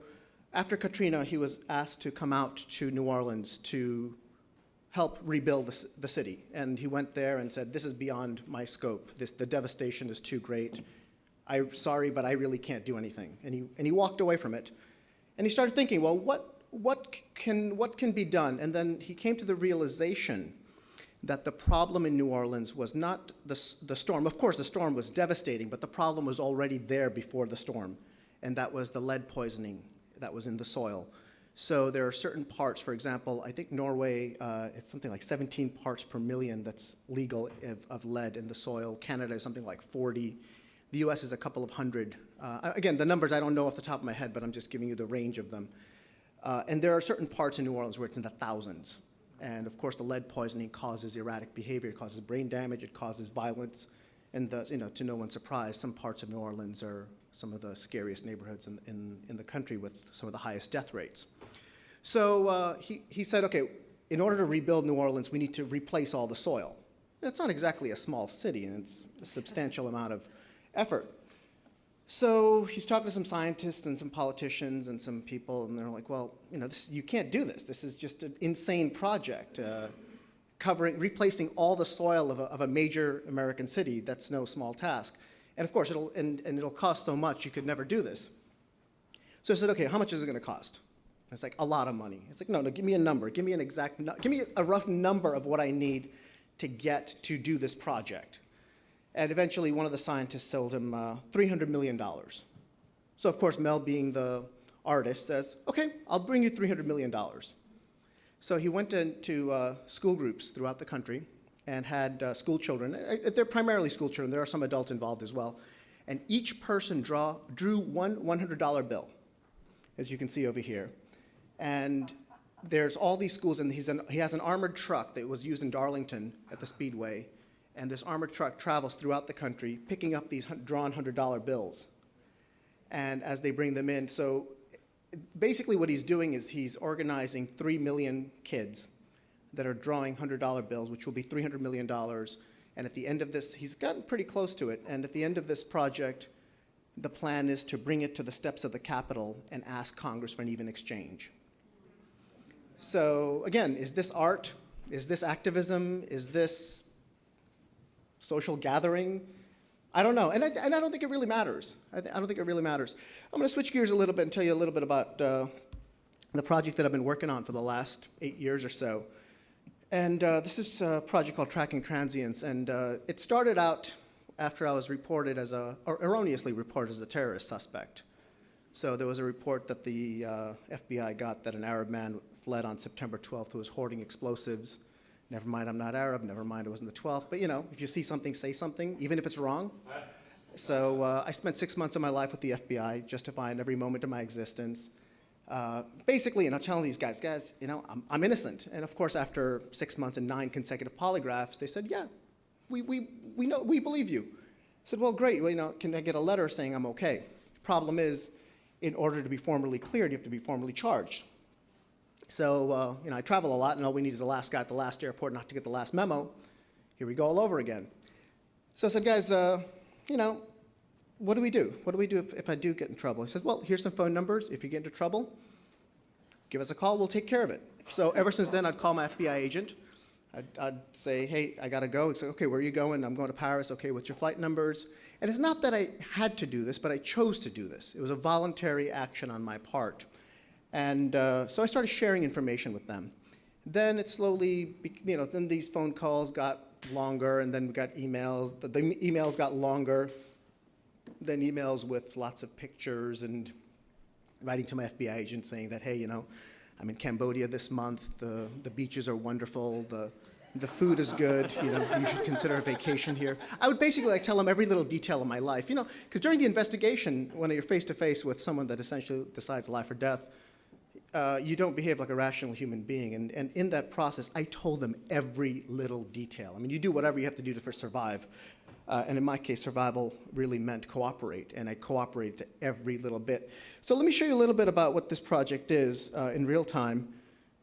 after Katrina, he was asked to come out to New Orleans to help rebuild the city. And he went there and said, this is beyond my scope. The devastation is too great. I'm sorry, but I really can't do anything. And he walked away from it. And he started thinking, well, what can be done? And then he came to the realization that the problem in New Orleans was not the storm. Of course, the storm was devastating, but the problem was already there before the storm. And that was the lead poisoning that was in the soil. So there are certain parts, for example, I think Norway, it's something like 17 parts per million that's legal of lead in the soil. Canada is something like 40. The US is a couple of hundred. Again, the numbers I don't know off the top of my head, but I'm just giving you the range of them. And there are certain parts in New Orleans where it's in the thousands. And of course, the lead poisoning causes erratic behavior, it causes brain damage, it causes violence. And to no one's surprise, some parts of New Orleans are some of the scariest neighborhoods in the country with some of the highest death rates. So he said, okay, in order to rebuild New Orleans, we need to replace all the soil. It's not exactly a small city, and it's a substantial amount of effort. So he's talking to some scientists and some politicians and some people, and they're like, well, you know, you can't do this. This is just an insane project. Replacing all the soil of a major American city, that's no small task. And of course, it'll cost so much, you could never do this. So I said, okay, how much is it going to cost? And it's like, a lot of money. It's like, no, give me a number. Give me an exact, give me a rough number of what I need to get to do this project. And eventually, one of the scientists told him $300 million. So of course, Mel, being the artist, says, okay, I'll bring you $300 million. So he went into school groups throughout the country and had school children. They're primarily school children. There are some adults involved as well. And each person drew one $100 bill, as you can see over here. And there's all these schools, and he has an armored truck that was used in Darlington at the Speedway. And this armored truck travels throughout the country, picking up these drawn $100 bills. And as they bring them in, so basically what he's doing is he's organizing 3 million kids that are drawing $100 bills, which will be $300 million. And at the end of this, he's gotten pretty close to it. And at the end of this project, the plan is to bring it to the steps of the Capitol and ask Congress for an even exchange. So again, is this art? Is this activism? Is this social gathering? I don't know, and I don't think it really matters. I don't think it really matters. I'm going to switch gears a little bit and tell you a little bit about the project that I've been working on for the last 8 years or so. And this is a project called Tracking Transients, and it started out after I was reported or erroneously reported as a terrorist suspect. So there was a report that the FBI got that an Arab man fled on September 12th who was hoarding explosives. Never mind, I'm not Arab. Never mind, it wasn't the 12th. But, you know, if you see something, say something, even if it's wrong. So I spent 6 months of my life with the FBI, justifying every moment of my existence. Basically, you know, telling these guys, you know, I'm innocent. And, of course, after 6 months and 9 consecutive polygraphs, they said, yeah, we know, we believe you. I said, well, great. Well, you know, can I get a letter saying I'm okay? Problem is, in order to be formally cleared, you have to be formally charged. So, you know, I travel a lot, and all we need is the last guy at the last airport not to get the last memo. Here we go all over again. So I said, guys, you know, what do we do? What do we do if I do get in trouble? He said, well, here's some phone numbers. If you get into trouble, give us a call. We'll take care of it. So ever since then, I'd call my FBI agent. I'd say, hey, I got to go. He'd say, okay, where are you going? I'm going to Paris. Okay, what's your flight numbers? And it's not that I had to do this, but I chose to do this. It was a voluntary action on my part. And so I started sharing information with them. Then it slowly, then these phone calls got longer, and then we got emails. The emails got longer, then emails with lots of pictures and writing to my FBI agent saying that, hey, I'm in Cambodia this month. The beaches are wonderful. The food is good. You should consider a vacation here. I would basically tell them every little detail of my life. Because during the investigation, when you're face to face with someone that essentially decides life or death, you don't behave like a rational human being. And in that process, I told them every little detail. I mean, you do whatever you have to do to survive. And in my case, survival really meant cooperate, and I cooperated to every little bit. So let me show you a little bit about what this project is in real time.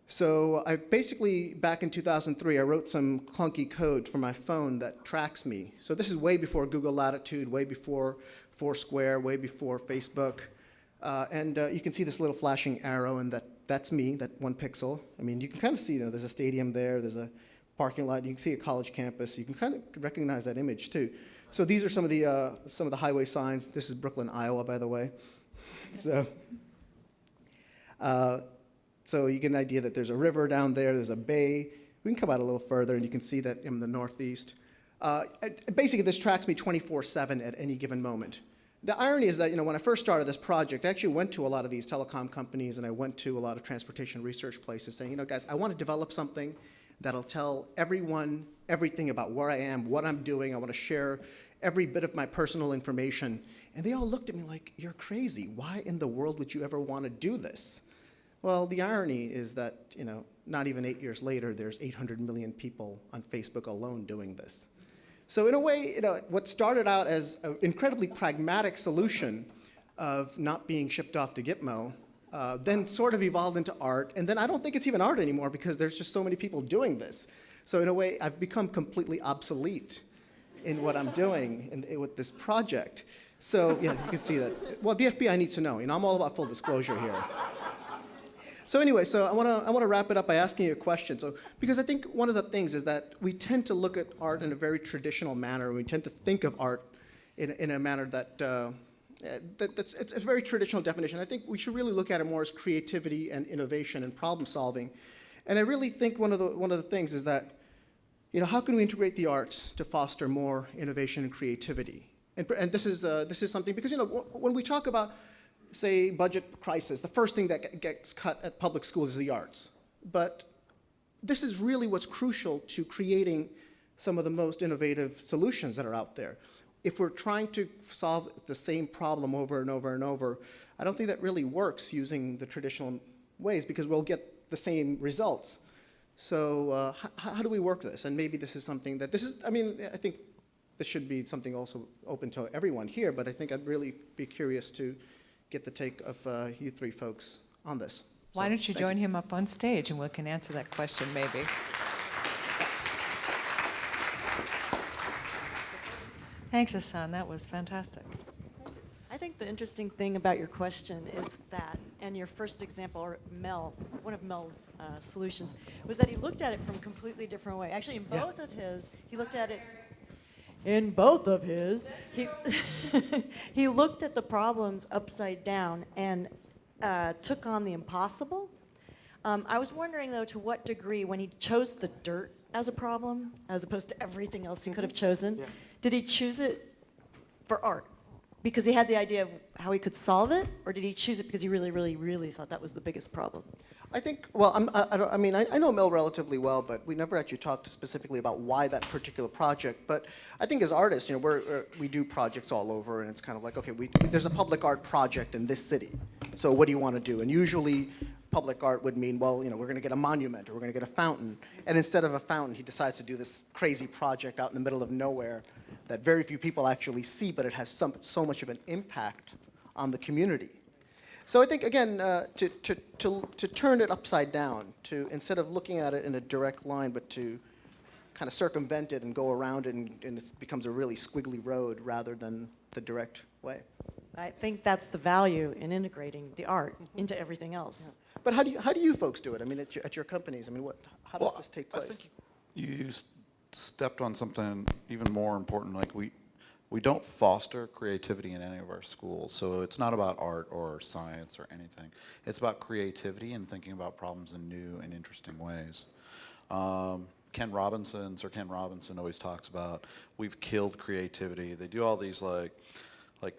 So I basically, back in 2003, I wrote some clunky code for my phone that tracks me. So this is way before Google Latitude, way before Foursquare, way before Facebook. And you can see this little flashing arrow, and that's me, that 1 pixel. I mean, you can kind of see, there's a stadium there, there's a parking lot, you can see a college campus. You can kind of recognize that image, too. So these are some of the highway signs. This is Brooklyn, Iowa, by the way. So you get an idea that there's a river down there, there's a bay. We can come out a little further, and you can see that in the northeast. Basically, this tracks me 24/7 at any given moment. The irony is that, when I first started this project, I actually went to a lot of these telecom companies, and I went to a lot of transportation research places saying, guys, I want to develop something that'll tell everyone everything about where I am, what I'm doing. I want to share every bit of my personal information. And they all looked at me like, you're crazy. Why in the world would you ever want to do this? Well, the irony is that, not even 8 years later, there's 800 million people on Facebook alone doing this. So in a way, what started out as an incredibly pragmatic solution of not being shipped off to Gitmo, then sort of evolved into art. And then I don't think it's even art anymore because there's just so many people doing this. So in a way, I've become completely obsolete in what I'm doing with this project. So yeah, you can see that. Well, the FBI needs to know. I'm all about full disclosure here. So anyway, I want to wrap it up by asking you a question. So because I think one of the things is that we tend to look at art in a very traditional manner. We tend to think of art in a manner it's a very traditional definition. I think we should really look at it more as creativity and innovation and problem solving. And I really think one of the things is that, how can we integrate the arts to foster more innovation and creativity? And this is something because when we talk about, say, budget crisis, the first thing that gets cut at public schools is the arts. But this is really what's crucial to creating some of the most innovative solutions that are out there. If we're trying to solve the same problem over and over and over, I don't think that really works using the traditional ways because we'll get the same results. So how do we work this? And maybe this is something that I think this should be something also open to everyone here, but I think I'd really be curious to get the take of you three folks on this. Why don't you join him up on stage and we can answer that question maybe. Thanks, Hassan. That was fantastic. I think the interesting thing about your question is that, and your first example, or one of Mel's solutions, was that he looked at it from a completely different way. Actually, in both of his, he looked at it. In both of his, he looked at the problems upside down and took on the impossible. I was wondering, though, to what degree, when he chose the dirt as a problem, as opposed to everything else he could have chosen, did he choose it for art? Because he had the idea of how he could solve it, or did he choose it because he really, really, really thought that was the biggest problem? I think, well, I know Mel relatively well, but we never actually talked specifically about why that particular project. But I think as artists, we do projects all over, and it's kind of like, okay, there's a public art project in this city. So what do you want to do? And usually public art would mean, well, we're going to get a monument, or we're going to get a fountain. And instead of a fountain, he decides to do this crazy project out in the middle of nowhere that very few people actually see, but it has so much of an impact on the community. So I think, again, to turn it upside down, to instead of looking at it in a direct line, but to kind of circumvent it and go around it, and it becomes a really squiggly road rather than the direct way. I think that's the value in integrating the art into everything else. Yeah. But how do you folks do it? I mean, at your companies, I mean, how does this take place? I think you stepped on something even more important. Like we don't foster creativity in any of our schools. So it's not about art or science or anything. It's about creativity and thinking about problems in new and interesting ways. Ken Robinson always talks about, we've killed creativity. They do all these like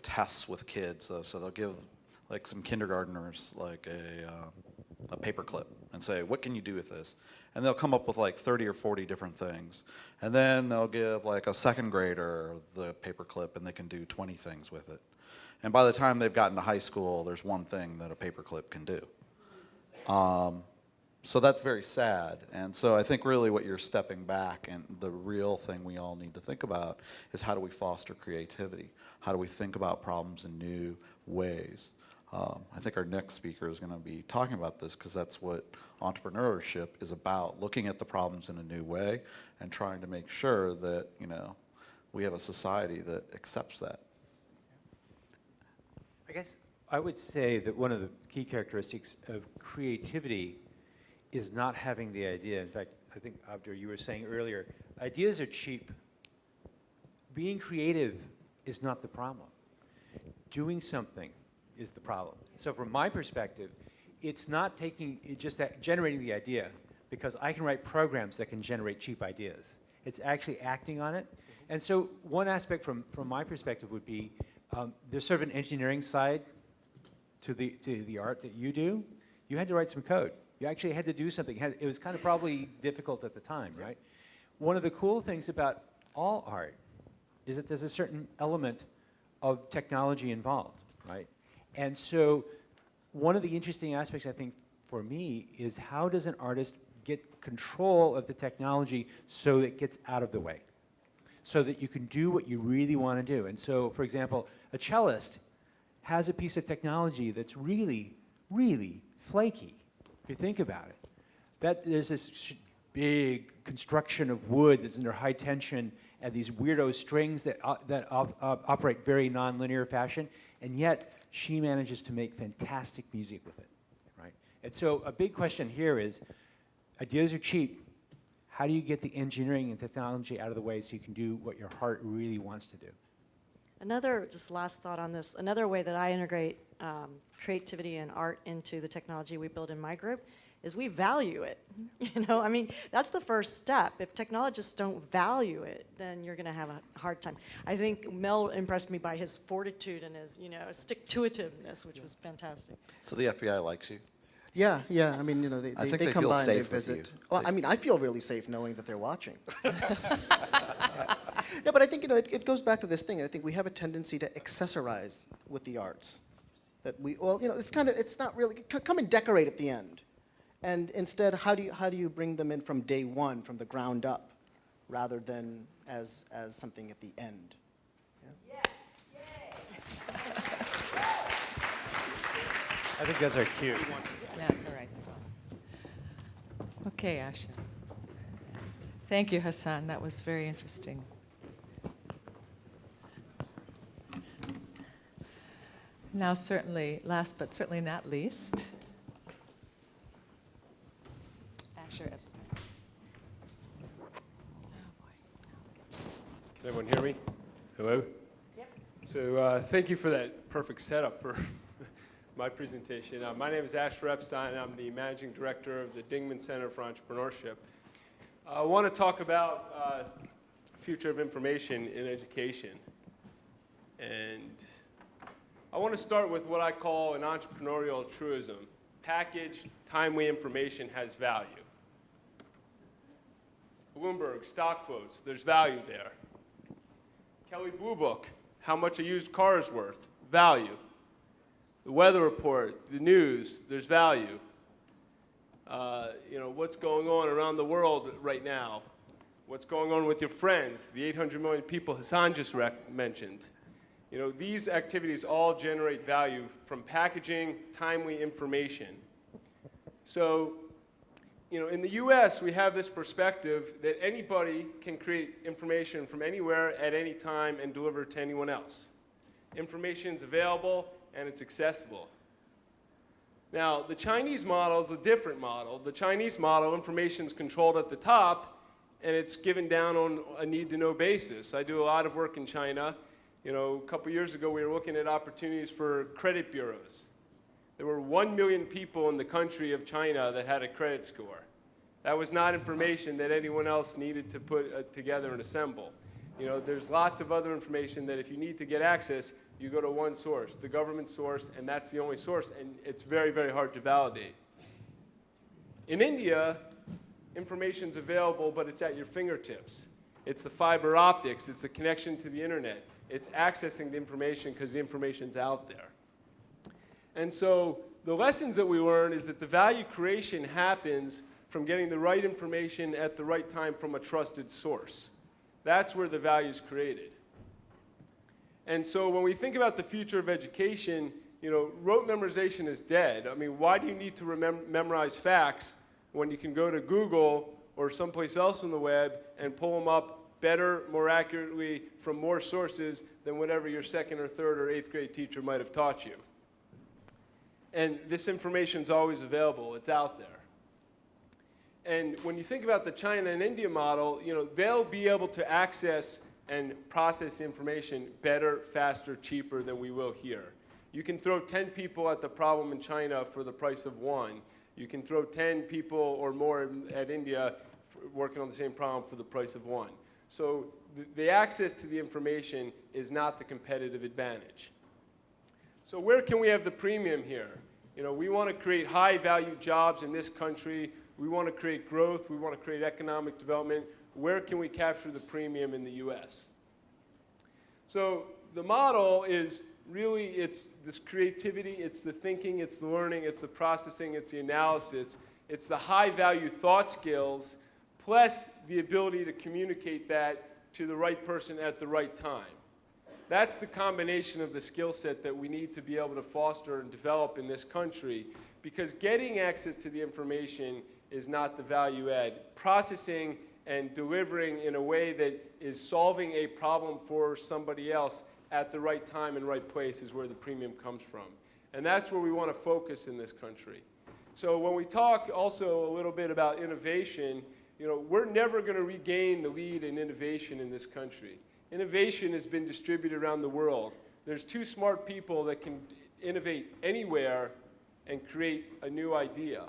tests with kids. So they'll give like some kindergartners like a paper clip and say, what can you do with this? And they'll come up with like 30 or 40 different things. And then they'll give like a second grader the paper clip and they can do 20 things with it. And by the time they've gotten to high school, there's one thing that a paper clip can do. So that's very sad. And so I think really what you're stepping back, and the real thing we all need to think about is, how do we foster creativity? How do we think about problems in new ways? I think our next speaker is going to be talking about this, because that's what entrepreneurship is about, looking at the problems in a new way and trying to make sure that, you know, we have a society that accepts that. I guess I would say that one of the key characteristics of creativity is not having the idea. In fact, I think, Abdur, you were saying earlier, ideas are cheap. Being creative is not the problem. Doing something is the problem. So from my perspective, it's not just that generating the idea, because I can write programs that can generate cheap ideas. It's actually acting on it. And so one aspect from my perspective would be, there's sort of an engineering side to the art that you do. You had to write some code. You actually had to do something. It was kind of probably difficult at the time, right? One of the cool things about all art is that there's a certain element of technology involved, right? And so one of the interesting aspects, I think, for me, is how does an artist get control of the technology so it gets out of the way, so that you can do what you really want to do. And so, for example, a cellist has a piece of technology that's really, really flaky, if you think about it. That there's this big construction of wood that's under high tension, and these weirdo strings that operate very non-linear fashion, and yet she manages to make fantastic music with it, right? And so a big question here is, ideas are cheap. How do you get the engineering and technology out of the way so you can do what your heart really wants to do? Another, just last thought on this, another way that I integrate creativity and art into the technology we build in my group is we value it. You know, I mean, that's the first step. If technologists don't value it, then you're going to have a hard time. I think Mel impressed me by his fortitude and his, you know, stick-to-itiveness, which was fantastic. So the FBI likes you? Yeah, yeah. I mean, you know, I think they they come feel by and they safe with visit. you. Well, I mean, I feel really safe knowing that they're watching. No, but I think, you know, it goes back to this thing. I think we have a tendency to accessorize with the arts. That we, well, you know, it's kind of, it's not really, come and decorate at the end. And instead, how do you bring them in from day one, from the ground up, rather than as something at the end? Yeah? I think that's our cue. That's all right. Okay, Asha. Thank you, Hassan. That was very interesting. Now, certainly, last but certainly not least, Asher Epstein. Can everyone hear me? Hello? Yep. So thank you for that perfect setup for my presentation. My name is Asher Epstein, and I'm the Managing Director of the Dingman Center for Entrepreneurship. I want to talk about future of information in education. And I want to start with what I call an entrepreneurial truism. Packaged, timely information has value. Bloomberg, stock quotes, there's value there. Kelley Blue Book, how much a used car is worth, value. The weather report, the news, there's value. You know, what's going on around the world right now? What's going on with your friends? The 800 million people Hassan just mentioned. You know, these activities all generate value from packaging timely information. So, you know, in the US, we have this perspective that anybody can create information from anywhere at any time and deliver it to anyone else. Information's available and it's accessible. Now, the Chinese model is a different model. The Chinese model, information's controlled at the top and it's given down on a need-to-know basis. I do a lot of work in China, You know, a couple years ago, we were looking at opportunities for credit bureaus. There were 1 million people in the country of China that had a credit score. That was not information that anyone else needed to put together and assemble. You know, there's lots of other information that if you need to get access, you go to one source, the government source, and that's the only source, and it's very, very hard to validate. In India, information's available, but it's at your fingertips. It's the fiber optics, it's the connection to the internet. It's accessing the information because the information's out there. And so the lessons that we learn is that the value creation happens from getting the right information at the right time from a trusted source. That's where the value is created. And so when we think about the future of education, you know, rote memorization is dead. I mean, why do you need to memorize facts when you can go to Google or someplace else on the web and pull them up better, more accurately from more sources than whatever your second or third or eighth grade teacher might have taught you? And this information is always available. It's out there. And when you think about the China and India model, you know, they'll be able to access and process information better, faster, cheaper than we will here. You can throw 10 people at the problem in China for the price of one. You can throw 10 people or more at India working on the same problem for the price of one. So the access to the information is not the competitive advantage. So where can we have the premium here? You know, we want to create high-value jobs in this country. We want to create growth. We want to create economic development. Where can we capture the premium in the US? So the model is really, it's this creativity, it's the thinking, it's the learning, it's the processing, it's the analysis. It's the high-value thought skills, plus the ability to communicate that to the right person at the right time. That's the combination of the skill set that we need to be able to foster and develop in this country, because getting access to the information is not the value add. Processing and delivering in a way that is solving a problem for somebody else at the right time and right place is where the premium comes from. And that's where we want to focus in this country. So when we talk also a little bit about innovation, you know, we're never going to regain the lead in innovation in this country. Innovation has been distributed around the world. There's two smart people that can innovate anywhere and create a new idea.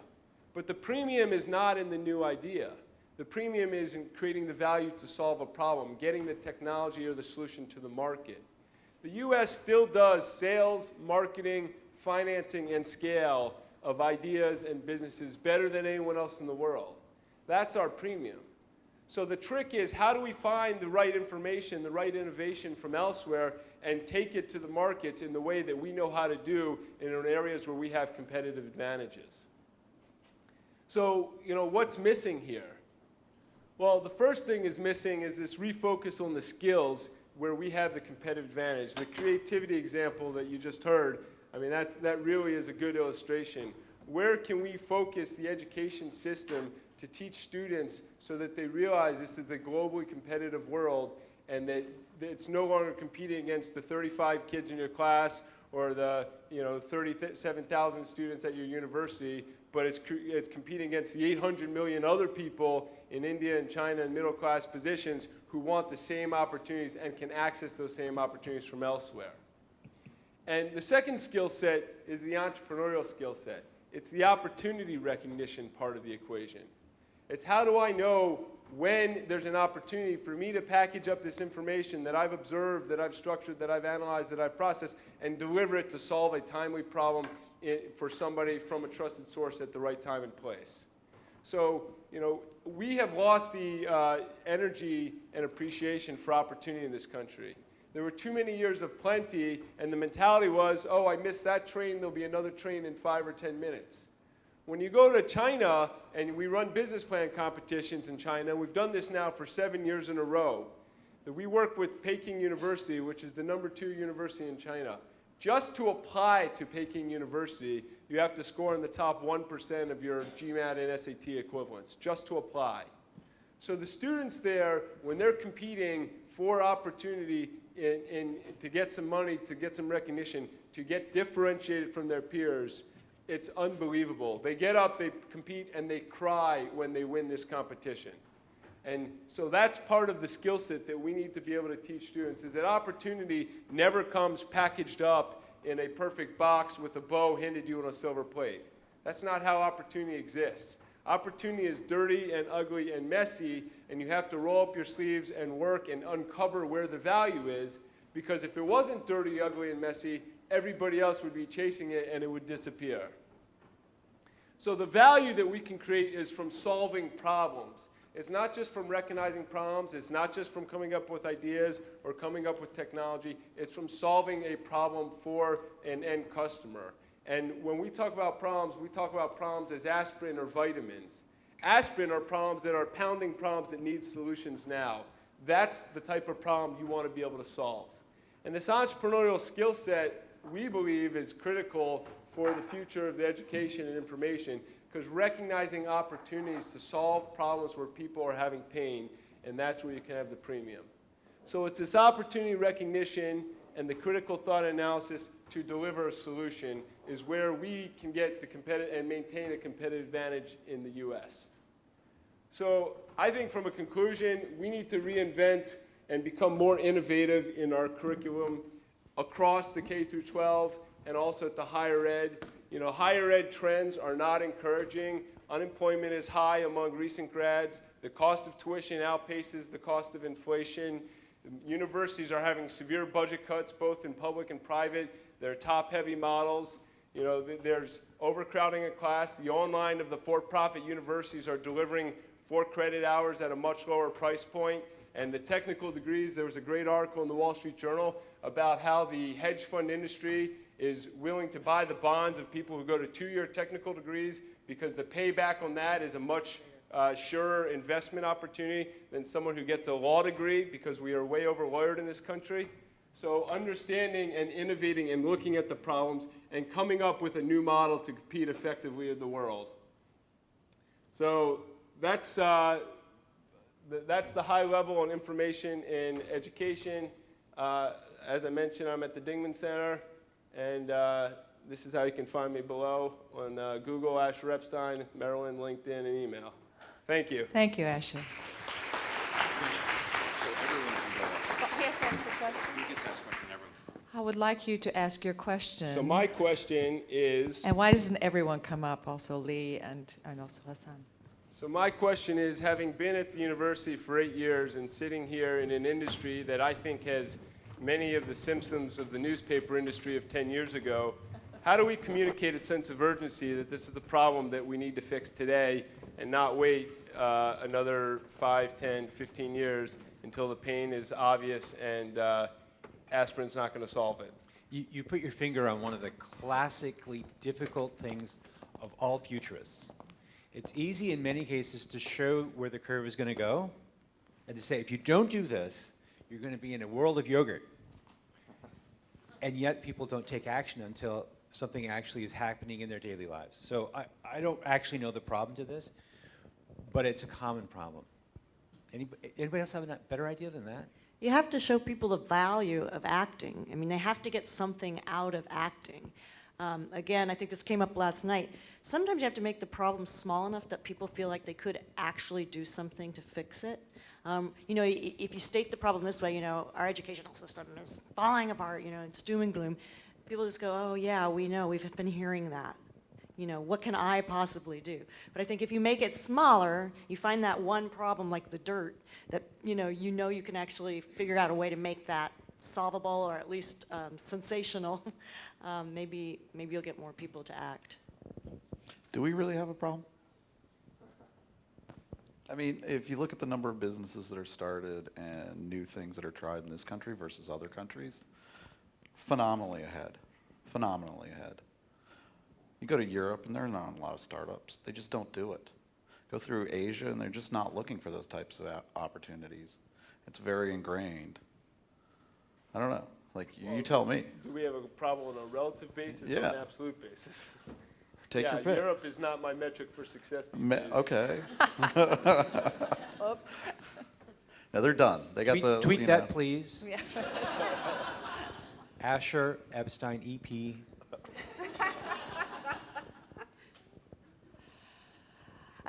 But the premium is not in the new idea. The premium is in creating the value to solve a problem, getting the technology or the solution to the market. The US still does sales, marketing, financing, and scale of ideas and businesses better than anyone else in the world. That's our premium. So the trick is, how do we find the right information, the right innovation from elsewhere, and take it to the markets in the way that we know how to do in areas where we have competitive advantages? So, you know, what's missing here? Well, the first thing is missing is this refocus on the skills where we have the competitive advantage. The creativity example that you just heard, I mean, that really is a good illustration. Where can we focus the education system to teach students so that they realize this is a globally competitive world and that it's no longer competing against the 35 kids in your class or the 37,000 students at your university, but it's competing against the 800 million other people in India and China in middle-class positions who want the same opportunities and can access those same opportunities from elsewhere. And the second skill set is the entrepreneurial skill set. It's the opportunity recognition part of the equation. It's how do I know when there's an opportunity for me to package up this information that I've observed, that I've structured, that I've analyzed, that I've processed, and deliver it to solve a timely problem for somebody from a trusted source at the right time and place. So, you know, we have lost the energy and appreciation for opportunity in this country. There were too many years of plenty, and the mentality was, oh, I missed that train, there'll be another train in 5 or 10 minutes. When you go to China, and we run business plan competitions in China, we've done this now for 7 years in a row, that we work with Peking University, which is the #2 university in China. Just to apply to Peking University, you have to score in the top 1% of your GMAT and SAT equivalents, just to apply. So the students there, when they're competing for opportunity to get some money, to get some recognition, to get differentiated from their peers, it's unbelievable. They get up, they compete, and they cry when they win this competition. And so that's part of the skill set that we need to be able to teach students, is that opportunity never comes packaged up in a perfect box with a bow handed you on a silver plate. That's not how opportunity exists. Opportunity is dirty and ugly and messy, and you have to roll up your sleeves and work and uncover where the value is, because if it wasn't dirty, ugly, and messy, everybody else would be chasing it and it would disappear. So the value that we can create is from solving problems. It's not just from recognizing problems. It's not just from coming up with ideas or coming up with technology. It's from solving a problem for an end customer. And when we talk about problems as aspirin or vitamins. Aspirin are problems that are pounding problems that need solutions now. That's the type of problem you want to be able to solve. And this entrepreneurial skill set, we believe, is critical for the future of the education and information, because recognizing opportunities to solve problems where people are having pain, and that's where you can have the premium. So it's this opportunity recognition and the critical thought analysis to deliver a solution is where we can get the competitive and maintain a competitive advantage in the US. So I think from a conclusion, we need to reinvent and become more innovative in our curriculum across the K through 12 and also at the higher ed. You know, higher ed trends are not encouraging. Unemployment is high among recent grads. The cost of tuition outpaces the cost of inflation. Universities are having severe budget cuts, both in public and private. They're top-heavy models. You know, there's overcrowding in class. The online of the for-profit universities are delivering 4 credit hours at a much lower price point. And the technical degrees, there was a great article in the Wall Street Journal about how the hedge fund industry is willing to buy the bonds of people who go to 2-year technical degrees because the payback on that is a much surer investment opportunity than someone who gets a law degree, because we are way over-lawyered in this country. So understanding and innovating and looking at the problems and coming up with a new model to compete effectively in the world. So that's the high level on information in education. As I mentioned, I'm at the Dingman Center, and this is how you can find me below on Google, Asher Epstein, Maryland, LinkedIn, and email. Thank you. Thank you, Asher. I would like you to ask your question. So my question is... And why doesn't everyone come up, also Lee and also Hassan? So my question is, having been at the university for 8 years and sitting here in an industry that I think has many of the symptoms of the newspaper industry of 10 years ago, how do we communicate a sense of urgency that this is a problem that we need to fix today and not wait another 5, 10, 15 years until the pain is obvious and aspirin's not going to solve it? You put your finger on one of the classically difficult things of all futurists. It's easy in many cases to show where the curve is going to go and to say, if you don't do this, you're going to be in a world of yogurt. And yet people don't take action until something actually is happening in their daily lives. So I don't actually know the problem to this, but it's a common problem. Anybody else have a better idea than that? You have to show people the value of acting. I mean, they have to get something out of acting. Again, I think this came up last night. Sometimes you have to make the problem small enough that people feel like they could actually do something to fix it. You know, if you state the problem this way, you know, our educational system is falling apart, you know, it's doom and gloom. People just go, oh yeah, we know, we've been hearing that. You know, what can I possibly do? But I think if you make it smaller, you find that one problem like the dirt that, you know you can actually figure out a way to make that solvable or at least sensational, maybe you'll get more people to act. Do we really have a problem? I mean, if you look at the number of businesses that are started and new things that are tried in this country versus other countries, phenomenally ahead, phenomenally ahead. You go to Europe and there are not a lot of startups. They just don't do it. Go through Asia and they're just not looking for those types of opportunities. It's very ingrained. I don't know. Like, you tell me. Do we have a problem on a relative basis or an absolute basis? Take your pick. Europe is not my metric for success these days. Okay. Oops. No, they're done. They got the... Tweet that, please. Yeah. Asher Epstein, EP.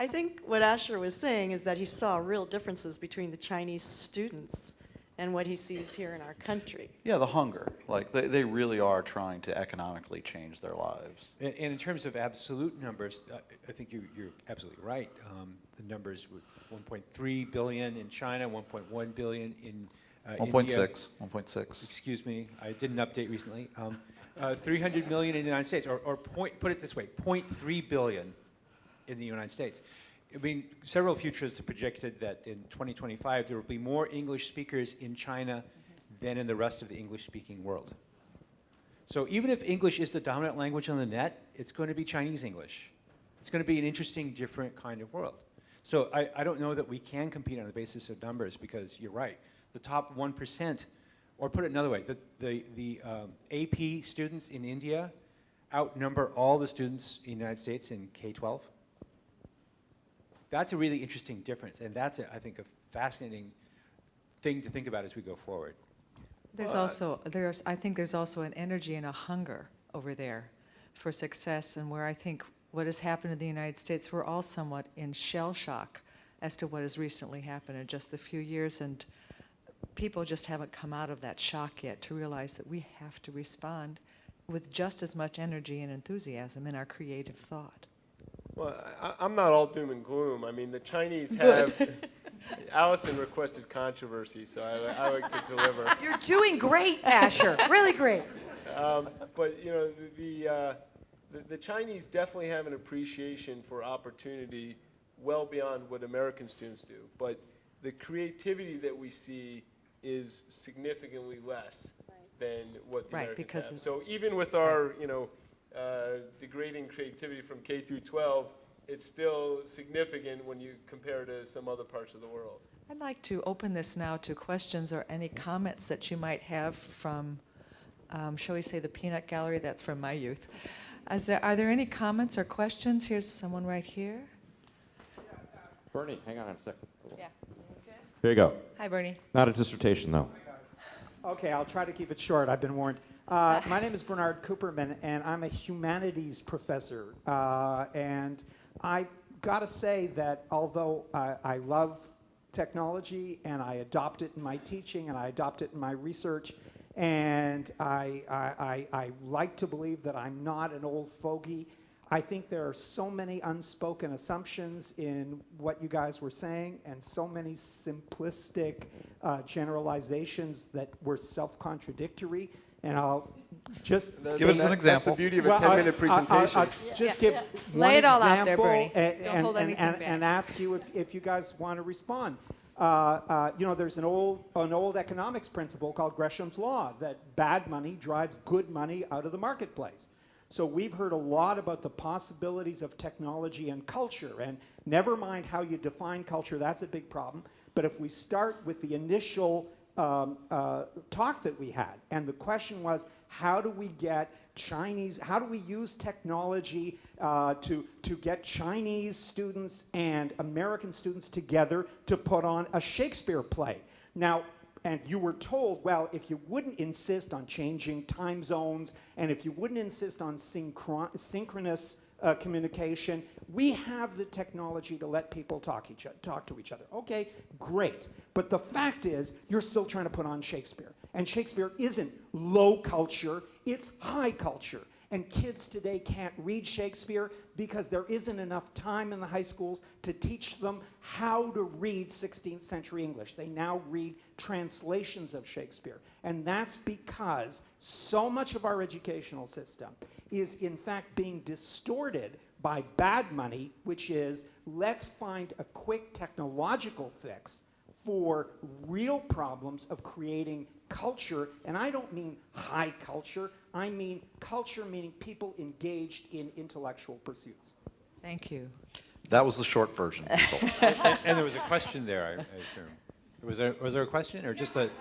I think what Asher was saying is that he saw real differences between the Chinese students and what he sees here in our country. Yeah, the hunger. Like, they really are trying to economically change their lives. And in terms of absolute numbers, I think you're absolutely right. The numbers were 1.3 billion in China, 1.1 billion in 1.6. 1.6. Excuse me, I did an update recently. 300 million in the United States, or put it this way, 0.3 billion in the United States. I mean, several futurists have projected that in 2025 there will be more English speakers in China than in the rest of the English-speaking world. So even if English is the dominant language on the net, it's going to be Chinese English. It's going to be an interesting, different kind of world. So I don't know that we can compete on the basis of numbers, because you're right. The top 1%, or put it another way, the AP students in India outnumber all the students in the United States in K-12. That's a really interesting difference, and that's, I think, a fascinating thing to think about as we go forward. I think there's also an energy and a hunger over there for success, and where I think what has happened in the United States, we're all somewhat in shell shock as to what has recently happened in just a few years, and people just haven't come out of that shock yet to realize that we have to respond with just as much energy and enthusiasm in our creative thought. Well, I'm not all doom and gloom. I mean, the Chinese have. Allison requested controversy, so I like to deliver. You're doing great, Asher. Really great. But you know, the Chinese definitely have an appreciation for opportunity well beyond what American students do. But the creativity that we see is significantly less than what the Americans have. So even with our, degrading creativity from K through 12, it's still significant when you compare to some other parts of the world. I'd like to open this now to questions or any comments that you might have from, shall we say, the peanut gallery. That's from my youth. Are there any comments or questions? Here's someone right here. Bernie, hang on a second. Yeah. Here you go. Hi, Bernie. Not a dissertation, though. Okay, I'll try to keep it short. I've been warned. My name is Bernard Cooperman, and I'm a humanities professor. And I got to say that although I love technology and I adopt it in my teaching and I adopt it in my research, and I like to believe that I'm not an old fogey, I think there are so many unspoken assumptions in what you guys were saying, and so many simplistic generalizations that were self-contradictory. And I'll just give us an example. That's the beauty of a 10-minute presentation. I'll just give Lay it all out there, example Bernie. Don't hold anything back. And ask you if you guys want to respond. There's an old economics principle called Gresham's law that bad money drives good money out of the marketplace. So we've heard a lot about the possibilities of technology and culture, and never mind how you define culture, that's a big problem. But if we start with the initial talk that we had, and the question was, how do we use technology to get Chinese students and American students together to put on a Shakespeare play? Now, and you were told, well, if you wouldn't insist on changing time zones, and if you wouldn't insist on synchronous communication, we have the technology to let people talk to each other. Okay, great. But the fact is, you're still trying to put on Shakespeare. And Shakespeare isn't low culture, it's high culture. And kids today can't read Shakespeare because there isn't enough time in the high schools to teach them how to read 16th century English. They now read translations of Shakespeare. And that's because so much of our educational system is in fact being distorted by bad money, which is, let's find a quick technological fix for real problems of creating culture. And I don't mean high culture, I mean culture meaning people engaged in intellectual pursuits. Thank you. That was the short version. And there was a question there, I assume. Was there a question, or just a? It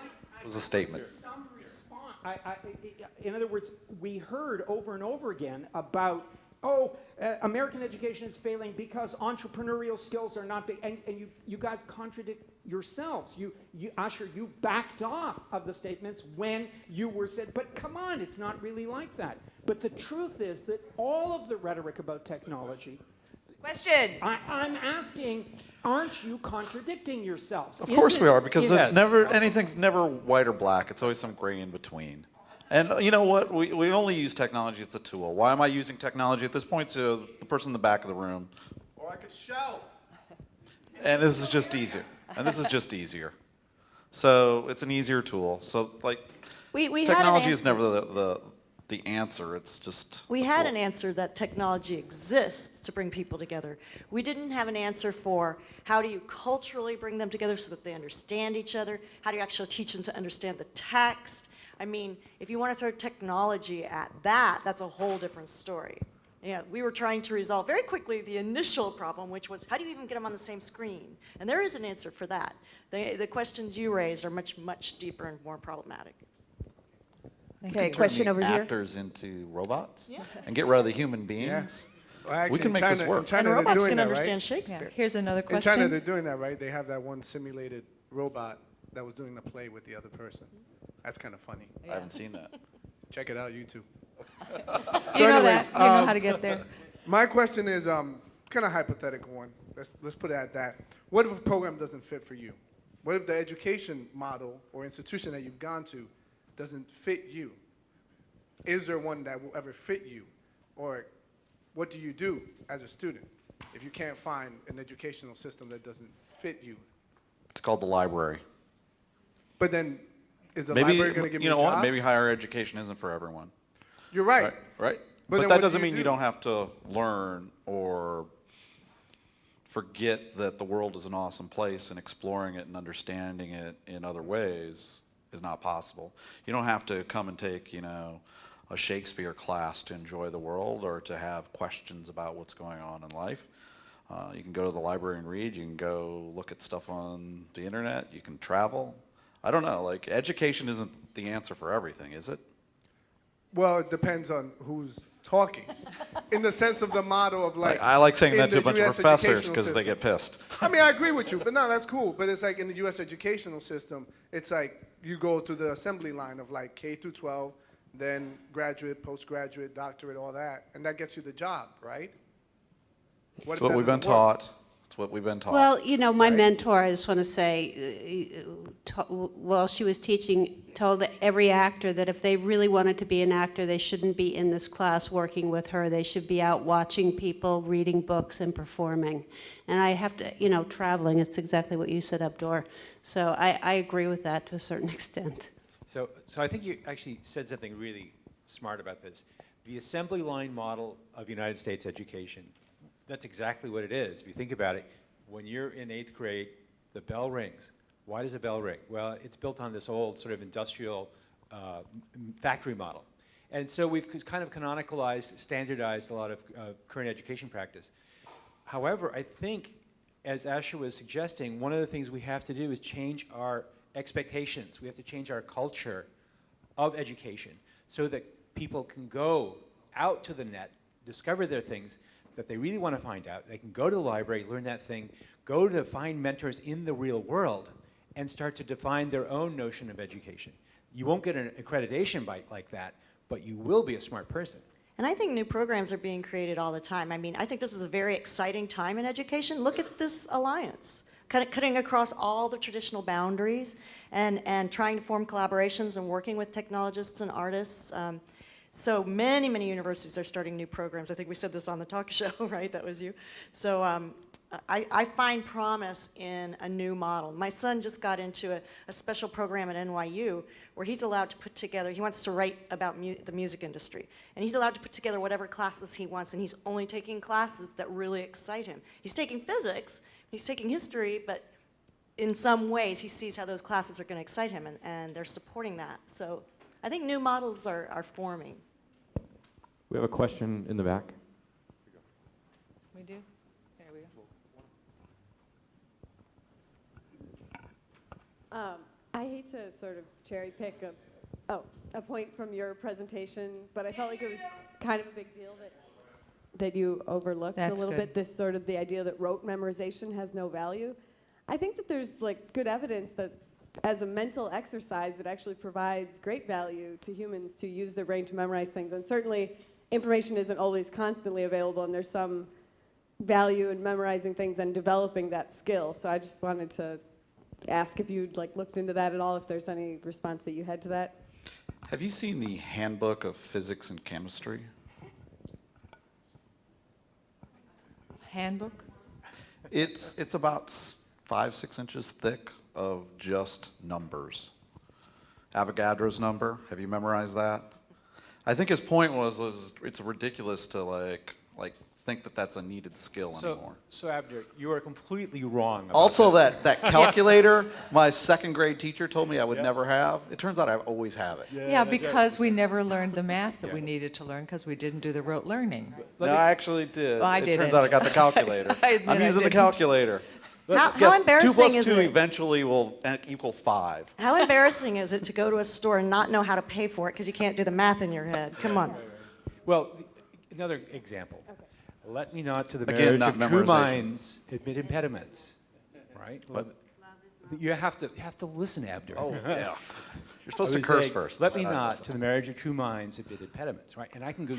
was a statement. Some response. In other words, we heard over and over again about, American education is failing because entrepreneurial skills are not big, and you guys contradict yourselves. Asher, you backed off of the statements when you were said, but come on, it's not really like that. But the truth is that all of the rhetoric about technology, Question. I'm asking, aren't you contradicting yourselves? Of course we are, because Yes. anything's never white or black. It's always some gray in between. And you know what? We only use technology as a tool. Why am I using technology at this point? So the person in the back of the room. Or I could shout. And this is just easier. So it's an easier tool. So like, We had an technology is answer. never the answer. It's just We a had tool. an answer that technology exists to bring people together. We didn't have an answer for how do you culturally bring them together so that they understand each other? How do you actually teach them to understand the text? I mean, if you want to throw technology at that, that's a whole different story. You know, we were trying to resolve very quickly the initial problem, which was how do you even get them on the same screen? And there is an answer for that. The questions you raised are much, much deeper and more problematic. Okay, Turn question the over here. actors into robots Yeah. and get rid of the human beings. Well, actually, We can in make China, this work. In China, And they're robots doing can that, understand right? Shakespeare. Yeah. Here's another In question. China, they're doing that, right? They have that one simulated robot that was doing the play with the other person. That's kind of funny. I haven't seen that. Check it out, YouTube. You know anyways, that. You know how to get there. My question is kind of hypothetical one. Let's put it at that. What if a program doesn't fit for you? What if the education model or institution that you've gone to doesn't fit you? Is there one that will ever fit you? Or what do you do as a student if you can't find an educational system that doesn't fit you? It's called the library. But then, is the Maybe library going to give me you know a what? job? Maybe higher education isn't for everyone. You're right. Right. But But then that what do doesn't you mean you do? don't have to learn or forget that the world is an awesome place, and exploring it and understanding it in other ways is not possible. You don't have to come and take, a Shakespeare class to enjoy the world or to have questions about what's going on in life. You can go to the library and read. You can go look at stuff on the internet. You can travel. I don't know. Like, education isn't the answer for everything, is it? Well, it depends on who's talking. In the sense of the motto of like. I like saying in that to a the bunch of US professors educational because they system. get pissed. I mean, I agree with you, but no, that's cool. But it's like in the U.S. educational system, it's like you go through the assembly line of like K through 12, then graduate, postgraduate, doctorate, all that, and that gets you the job, right? What It's if what that we've been doesn't work? taught. It's what we've been taught. Well, my Right. mentor, I just want to say, while she was teaching, told every actor that if they really wanted to be an actor, they shouldn't be in this class working with her. They should be out watching people, reading books, and performing. And I have to, traveling, it's exactly what you said, Abdur. So I agree with that to a certain extent. So I think you actually said something really smart about this. The assembly line model of United States education, that's exactly what it is. If you think about it, when you're in 8th grade, the bell rings. Why does a bell ring? Well, it's built on this old sort of industrial factory model. And so we've kind of canonicalized, standardized a lot of current education practice. However, I think, as Asher was suggesting, one of the things we have to do is change our expectations. We have to change our culture of education so that people can go out to the net, discover their things that they really want to find out. They can go to the library, learn that thing, go to find mentors in the real world, and start to define their own notion of education. You won't get an accreditation like that, but you will be a smart person. And I think new programs are being created all the time. I mean, I think this is a very exciting time in education. Look at this alliance, cutting across all the traditional boundaries and trying to form collaborations and working with technologists and artists. So many, many universities are starting new programs. I think we said this on the talk show, right? That was you. So I find promise in a new model. My son just got into a special program at NYU where he's allowed to put together, he wants to write about the music industry. And he's allowed to put together whatever classes he wants, and he's only taking classes that really excite him. He's taking physics, he's taking history, but in some ways he sees how those classes are going to excite him, and they're supporting that. So I think new models are forming. We have a question in the back. We do? There we go. I hate to sort of cherry pick a point from your presentation, but I felt like it was kind of a big deal that you overlooked That's a little good. bit, this sort of the idea that rote memorization has no value. I think that there's like good evidence that as a mental exercise, it actually provides great value to humans to use their brain to memorize things. And certainly information isn't always constantly available, and there's some value in memorizing things and developing that skill. So I just wanted to ask if you'd looked into that at all, if there's any response that you had to that. Have you seen the Handbook of Physics and Chemistry? Handbook? It's about 5-6 inches thick of just numbers. Avogadro's number, have you memorized that? I think his point was it's ridiculous to like think that that's a needed skill anymore. So Abdur, you are completely wrong about Also, this. that calculator, my second grade teacher told me I would never have. It turns out I always have it. Yeah, because we never learned the math that we needed to learn because we didn't do the rote learning. No, I actually did. Well, I it didn't. turns out I got the calculator. I admit I'm I using the didn't. calculator. How Guess embarrassing 2 plus is 2 it? eventually will equal 5. How embarrassing is it to go to a store and not know how to pay for it because you can't do the math in your head? Come on. Well, another example. Let me not to the Again, marriage not of true memorization. minds admit impediments, right? What? You have to listen, Abdur. Oh, yeah. You're supposed I to was curse saying, first. Let me but I not listen. to the marriage of true minds admit impediments, right? And I can do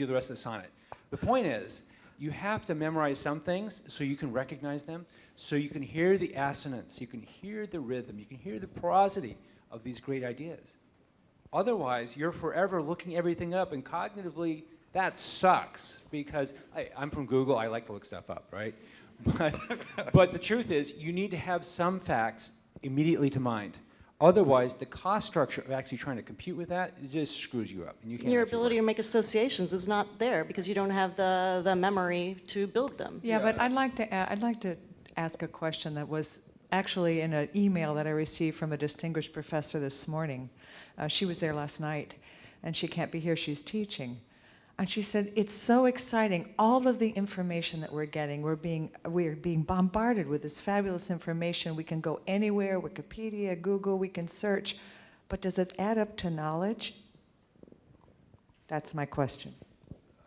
the rest of the sonnet. The point is, you have to memorize some things so you can recognize them, so you can hear the assonance, you can hear the rhythm, you can hear the prosody of these great ideas. Otherwise, you're forever looking everything up, and cognitively, that sucks, because I'm from Google, I like to look stuff up, right? But the truth is, you need to have some facts immediately to mind. Otherwise, the cost structure of actually trying to compute with that, it just screws you up. And you can't Your actually ability work. to make associations is not there because you don't have the memory to build them. Yeah, but I'd like to ask a question that was actually in an email that I received from a distinguished professor this morning. She was there last night, and she can't be here. She's teaching. And she said, it's so exciting, all of the information that we're getting, we're being bombarded with this fabulous information. We can go anywhere, Wikipedia, Google, we can search, but does it add up to knowledge? That's my question.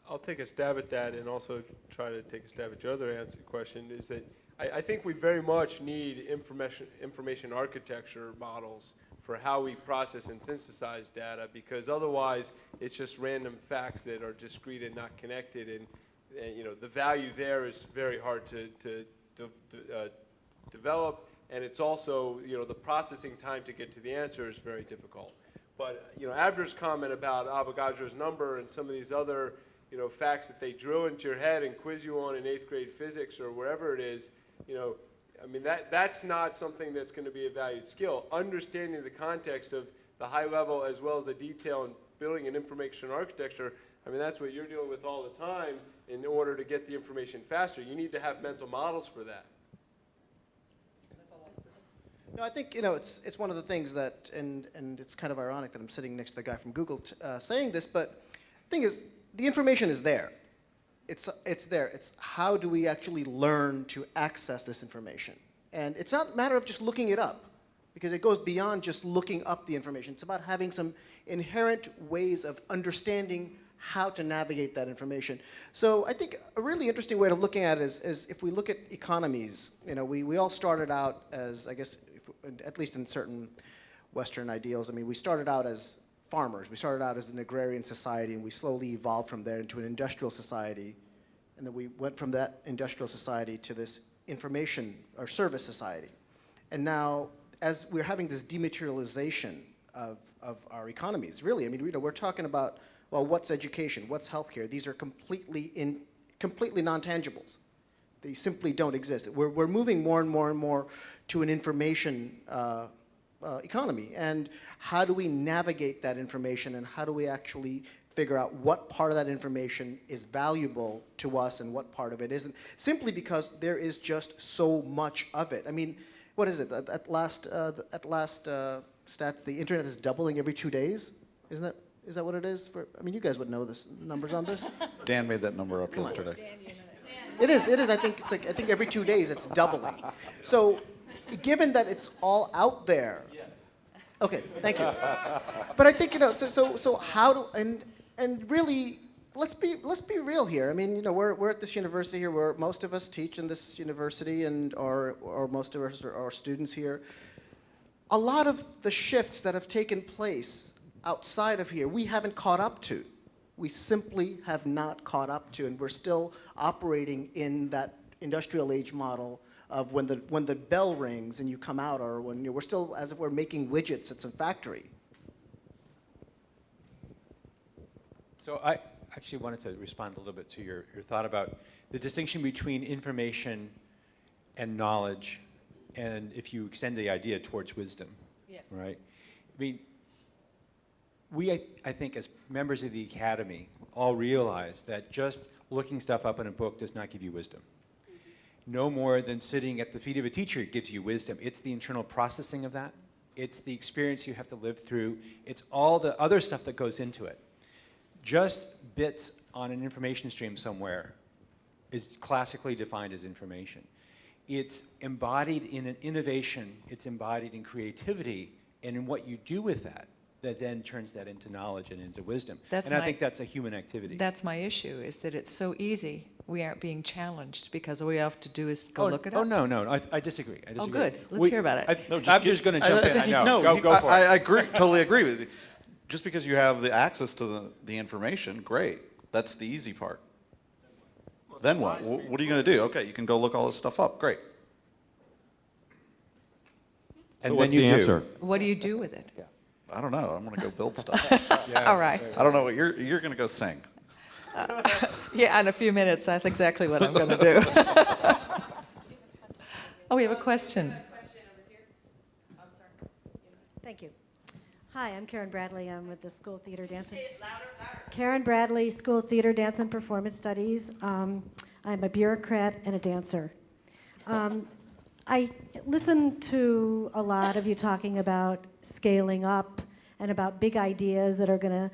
I'll take a stab at that and also try to take a stab at your other question, is that I think we very much need information architecture models for how we process and synthesize data, because otherwise it's just random facts that are discrete and not connected, and you know, the value there is very hard to develop, and it's also, you know, the processing time to get to the answer is very difficult. But you know, Abdur's comment about Avogadro's number and some of these other, you know, facts that they drill into your head and quiz you on in 8th grade physics or wherever it is, you know, I mean, that's not something that's going to be a valued skill. Understanding the context of the high level as well as the detail and building an information architecture, I mean, that's what you're dealing with all the time in order to get the information faster. You need to have mental models for that. No, I think, you know, it's one of the things that, and it's kind of ironic that I'm sitting next to the guy from Google saying this, but the thing is, the information is there. It's there. It's how do we actually learn to access this information? And it's not a matter of just looking it up, because it goes beyond just looking up the information. It's about having some inherent ways of understanding how to navigate that information. So I think a really interesting way of looking at it is if we look at economies, you know, we all started out as, I guess, at least in certain Western ideals, I mean, we started out as farmers. We started out as an agrarian society, and we slowly evolved from there into an industrial society. And then we went from that industrial society to this information or service society. And now, as we're having this dematerialization of our economies, really, I mean, you know, we're talking about, well, what's education? What's healthcare? These are completely non-tangibles. They simply don't exist. We're moving more and more and more to an information economy. And how do we navigate that information, and how do we actually figure out what part of that information is valuable to us and what part of it isn't, simply because there is just so much of it. I mean, what is it? At last stats, the internet is doubling every 2 days. Is that what it is? I mean, you guys would know this numbers on this. Dan made that number up yesterday. It is. I think it's like, I think every 2 days it's doubling. So, given that it's all out there. Yes. Okay. Thank you. But I think, you know, so how do and really, let's be real here. I mean, you know, we're at this university here where most of us teach in this university, and or most of us are students here. A lot of the shifts that have taken place outside of here, we haven't caught up to. we simply have not caught up to, and we're still operating in that industrial age model of when the bell rings and you come out, or when we're still, as if we're making widgets at some factory. So I actually wanted to respond a little bit to your thought about the distinction between information and knowledge, and if you extend the idea towards wisdom. Yes. Right? I mean, I think as members of the Academy all realize that just looking stuff up in a book does not give you wisdom. No more than sitting at the feet of a teacher gives you wisdom. It's the internal processing of that. It's the experience you have to live through. It's all the other stuff that goes into it. Just bits on an information stream somewhere is classically defined as information. It's embodied in an innovation, it's embodied in creativity, and in what you do with that then turns that into knowledge and into wisdom. I think that's a human activity. That's my issue, is that it's so easy. We aren't being challenged because all we have to do is go look it up. Oh, no, I disagree. Oh, good. Let's hear about it. I'm just going to jump in. Go for it. I agree, totally agree with you. Just because you have the access to the information, great. That's the easy part. Then what? What are you going to do? Okay, you can go look all this stuff up. Great. And so what's the answer? What do you do with it? Yeah. I don't know. I'm going to go build stuff. Yeah, all right. I don't know what you're going to go sing. Yeah, in a few minutes, that's exactly what I'm going to do. Oh, we have a question. Thank you. Hi, I'm Karen Bradley. I'm with the School of Theater Dance. Karen Bradley, School of Theater Dance and Performance Studies. I'm a bureaucrat and a dancer. I listen to a lot of you talking about scaling up and about big ideas that are going to,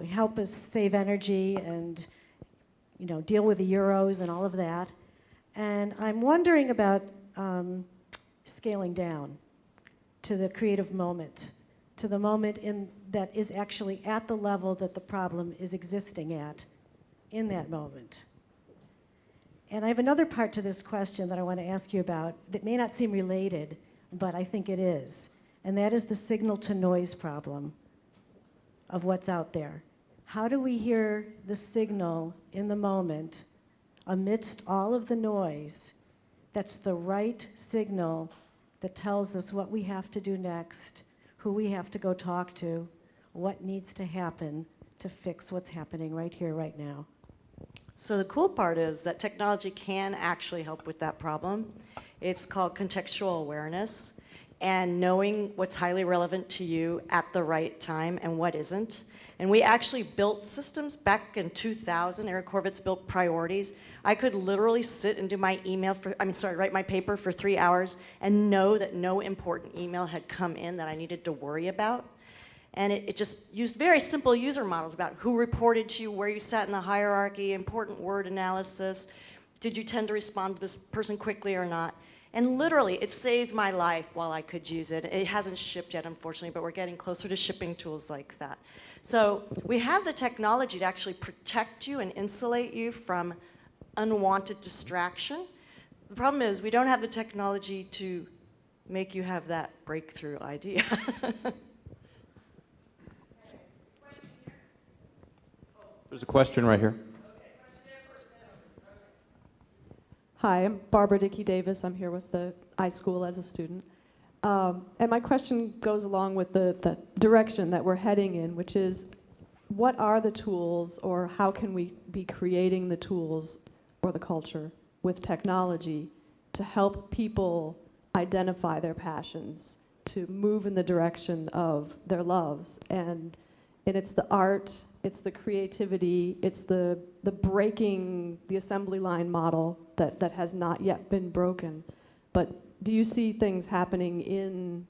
help us save energy and, deal with the Euros and all of that. And I'm wondering about scaling down to the creative moment, to the moment that is actually at the level that the problem is existing at in that moment. And I have another part to this question that I want to ask you about that may not seem related, but I think it is. And that is the signal to noise problem of what's out there. How do we hear the signal in the moment amidst all of the noise that's the right signal that tells us what we have to do next, who we have to go talk to, what needs to happen to fix what's happening right here, right now? So the cool part is that technology can actually help with that problem. It's called contextual awareness and knowing what's highly relevant to you at the right time and what isn't. And we actually built systems back in 2000. Eric Horvitz built priorities. I could literally sit and do my write my paper for 3 hours and know that no important email had come in that I needed to worry about. And it just used very simple user models about who reported to you, where you sat in the hierarchy, important word analysis, did you tend to respond to this person quickly or not? And literally, it saved my life while I could use it. It hasn't shipped yet, unfortunately, but we're getting closer to shipping tools like that. So we have the technology to actually protect you and insulate you from unwanted distraction. The problem is we don't have the technology to make you have that breakthrough idea. There's a question right here. Hi, I'm Barbara Dickey Davis. I'm here with the iSchool as a student. And my question goes along with the direction that we're heading in, which is, what are the tools, or how can we be creating the tools or the culture with technology to help people identify their passions, to move in the direction of their loves? And it's the art, it's the creativity, it's the breaking the assembly line model that has not yet been broken. But do you see things happening in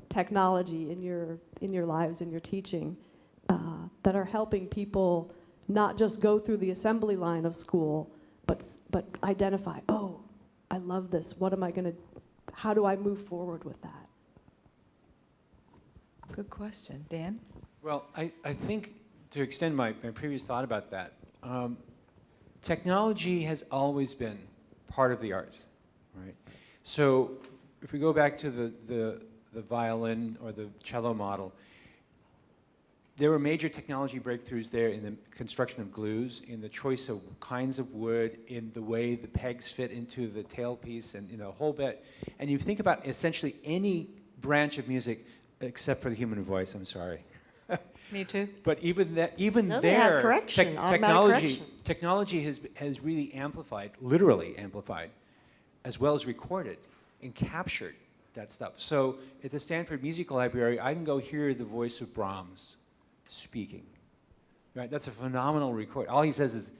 technology, in your lives, in your teaching, that are helping people not just go through the assembly line of school, but identify, oh, I love this, how do I move forward with that? Good question. Dan? Well, I think to extend my previous thought about that, technology has always been part of the arts, right? So if we go back to the violin or the cello model, there were major technology breakthroughs there in the construction of glues, in the choice of kinds of wood, in the way the pegs fit into the tailpiece, and a whole bit. And you think about essentially any branch of music, except for the human voice. I'm sorry. Me too. But even that, even No, they have there, correction, automatic correction. technology has really amplified, literally amplified, as well as recorded and captured that stuff. So at the Stanford Musical Library, I can go hear the voice of Brahms speaking. Right? That's a phenomenal record. All he says is,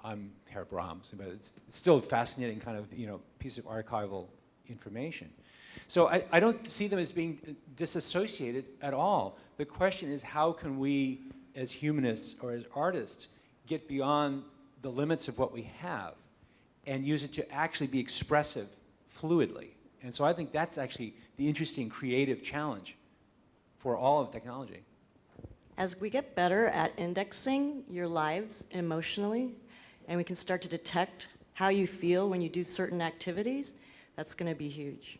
I'm Herr Brahms, but it's still a fascinating kind of piece of archival information. So I don't see them as being disassociated at all. The question is, how can we, as humanists or as artists, get beyond the limits of what we have and use it to actually be expressive fluidly? And so I think that's actually the interesting creative challenge for all of technology. As we get better at indexing your lives emotionally, and we can start to detect how you feel when you do certain activities, that's going to be huge.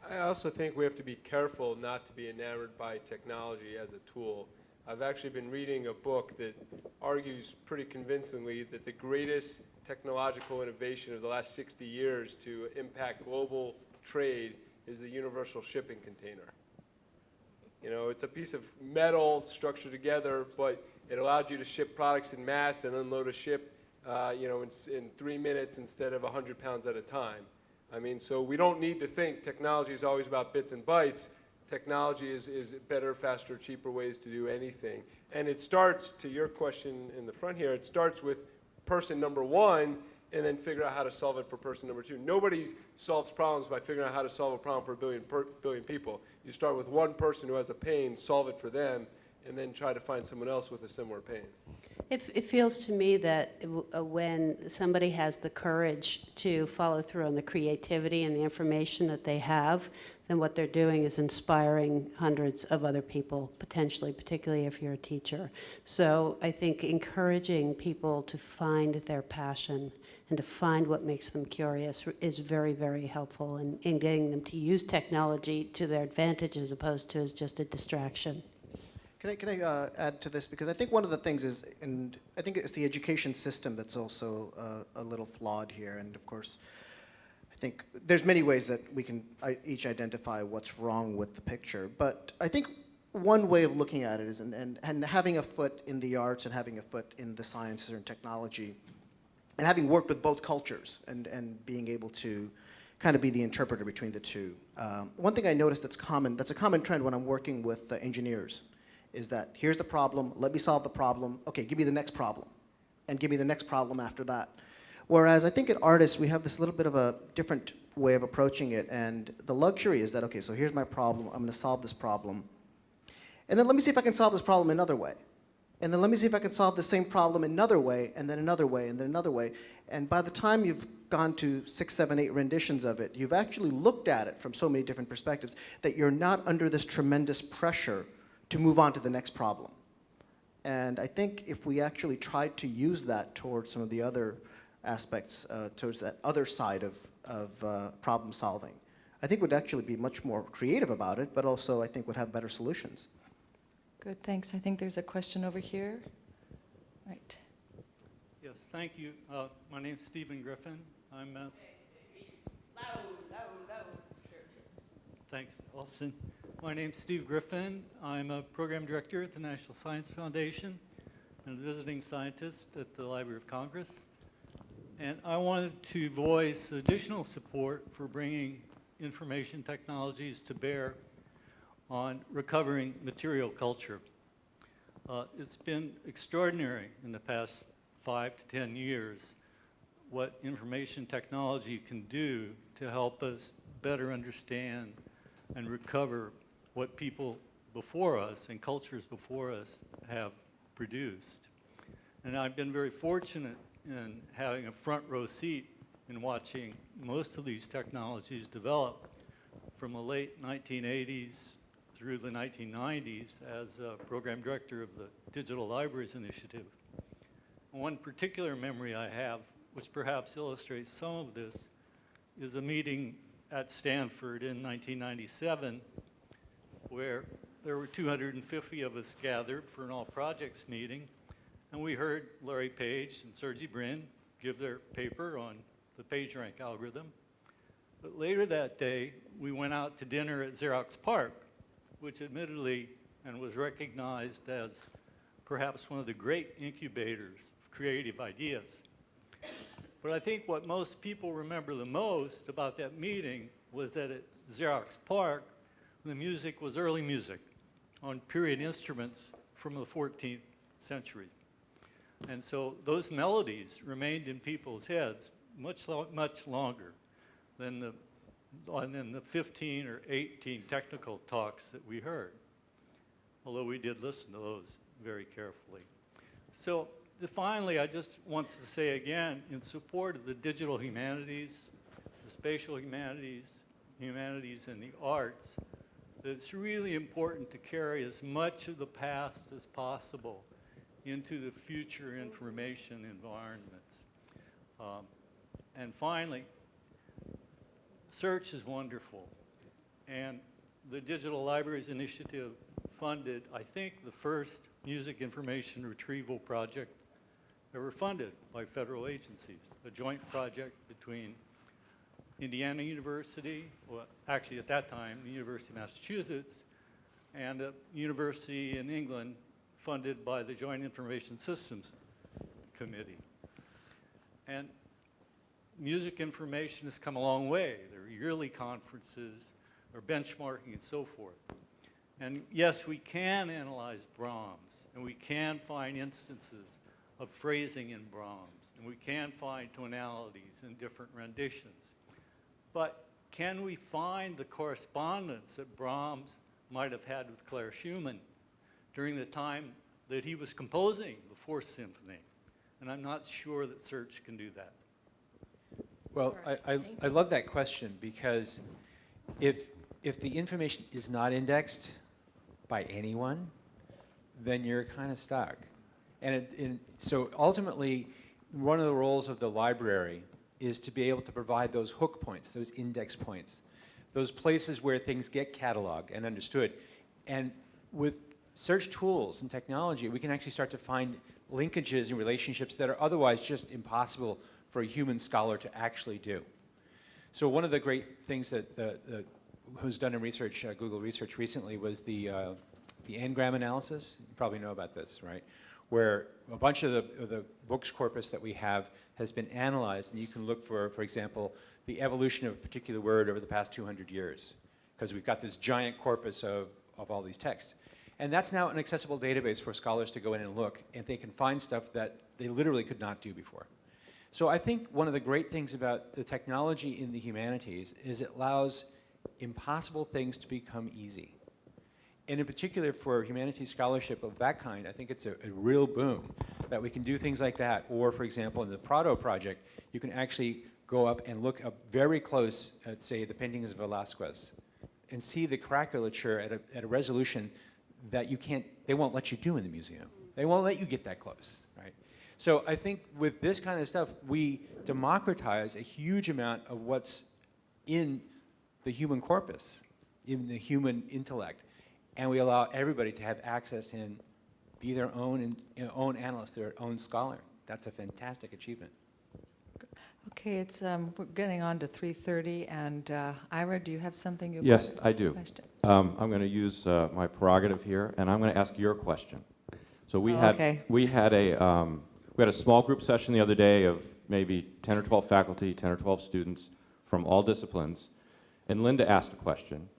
I also think we have to be careful not to be enamored by technology as a tool. I've actually been reading a book that argues pretty convincingly that the greatest technological innovation of the last 60 years to impact global trade is the universal shipping container. It's a piece of metal structured together, but it allowed you to ship products in mass and unload a ship in 3 minutes instead of 100 pounds at a time. I mean, so we don't need to think technology is always about bits and bytes. Technology is better, faster, cheaper ways to do anything. And it starts, to your question in the front here, it starts with person number one and then figure out how to solve it for person number two. Nobody solves problems by figuring out how to solve a problem for a billion people. You start with one person who has a pain, solve it for them, and then try to find someone else with a similar pain. It feels to me that when somebody has the courage to follow through on the creativity and the information that they have, then what they're doing is inspiring hundreds of other people, potentially, particularly if you're a teacher. So I think encouraging people to find their passion and to find what makes them curious is very, very helpful in getting them to use technology to their advantage as opposed to as just a distraction. Can I add to this? Because I think one of the things is, and I think it's the education system that's also a little flawed here. And of course, I think there's many ways that we can each identify what's wrong with the picture. But I think one way of looking at it is, and having a foot in the arts and having a foot in the sciences and technology, and having worked with both cultures and being able to kind of be the interpreter between the two. One thing I noticed that's a common trend when I'm working with engineers, is that here's the problem, let me solve the problem, okay, give me the next problem, and give me the next problem after that. Whereas I think at artists, we have this little bit of a different way of approaching it, and the luxury is that, okay, so here's my problem, I'm gonna solve this problem, and then let me see if I can solve this problem another way. And then let me see if I can solve the same problem another way, and then another way, and then another way. And by the time you've gone to 6, 7, 8 renditions of it, you've actually looked at it from so many different perspectives that you're not under this tremendous pressure to move on to the next problem. And I think if we actually tried to use that towards some of the other aspects, towards that other side of problem solving, I think would actually be much more creative about it, but also I think would have better solutions. Good, thanks. I think there's a question over here. Right. Yes, thank you. My name's Stephen Griffin. I'm Loud. Thanks, Austin. My name's Steve Griffin. I'm a program director at the National Science Foundation and a visiting scientist at the Library of Congress. And I wanted to voice additional support for bringing information technologies to bear on recovering material culture. It's been extraordinary in the past 5 to 10 years what information technology can do to help us better understand and recover what people before us and cultures before us have produced. And I've been very fortunate in having a front row seat in watching most of these technologies develop from the late 1980s through the 1990s as a program director of the Digital Libraries Initiative. One particular memory I have, which perhaps illustrates some of this, is a meeting at Stanford in 1997 where there were 250 of us gathered for an all projects meeting, and we heard Larry Page and Sergey Brin give their paper on the PageRank algorithm. But later that day, we went out to dinner at Xerox PARC, which admittedly and was recognized as perhaps one of the great incubators of creative ideas. But I think what most people remember the most about that meeting was that at Xerox PARC, the music was early music on period instruments from the 14th century. And so those melodies remained in people's heads much longer than the 15 or 18 technical talks that we heard, although we did listen to those very carefully. So finally, I just want to say again, in support of the digital humanities, the spatial humanities, humanities and the arts, that it's really important to carry as much of the past as possible into the future information environments. And finally, search is wonderful. And the Digital Libraries Initiative funded, I think, the first music information retrieval project ever funded by federal agencies, a joint project between Indiana University, well, actually at that time, the University of Massachusetts, and a university in England funded by the Joint Information Systems Committee. And music information has come a long way. There are yearly conferences, or benchmarking and so forth. And yes, we can analyze Brahms, and we can find instances of phrasing in Brahms, and we can find tonalities in different renditions. But can we find the correspondence that Brahms might have had with Claire Schumann during the time that he was composing the Fourth Symphony? And I'm not sure that search can do that. Well, I love that question, because if the information is not indexed by anyone, then you're kind of stuck. And so ultimately, one of the roles of the library is to be able to provide those hook points, those index points, those places where things get cataloged and understood. And with search tools and technology, we can actually start to find linkages and relationships that are otherwise just impossible for a human scholar to actually do. So one of the great things that who's done in research, Google Research recently, was the n-gram analysis. You probably know about this, right? Where a bunch of the books corpus that we have has been analyzed, and you can look for example, the evolution of a particular word over the past 200 years, because we've got this giant corpus of all these texts. And that's now an accessible database for scholars to go in and look, and they can find stuff that they literally could not do before. So I think one of the great things about the technology in the humanities is it allows impossible things to become easy. And in particular for humanities scholarship of that kind, I think it's a real boom that we can do things like that. Or for example, in the Prado project, you can actually go up and look up very close at, say, the paintings of Velázquez and see the craquelature at a resolution that they won't let you do in the museum. They won't let you get that close, right? So I think with this kind of stuff, we democratize a huge amount of what's in the human corpus, in the human intellect. And we allow everybody to have access and be their own analyst, their own scholar. That's a fantastic achievement. Okay, it's we're getting on to 3:30, and Ira, do you have something you? Yes, I do. I'm going to use my prerogative here, and I'm going to ask your question. So we had a small group session the other day of maybe 10 or 12 faculty, 10 or 12 students from all disciplines, and Linda asked a question,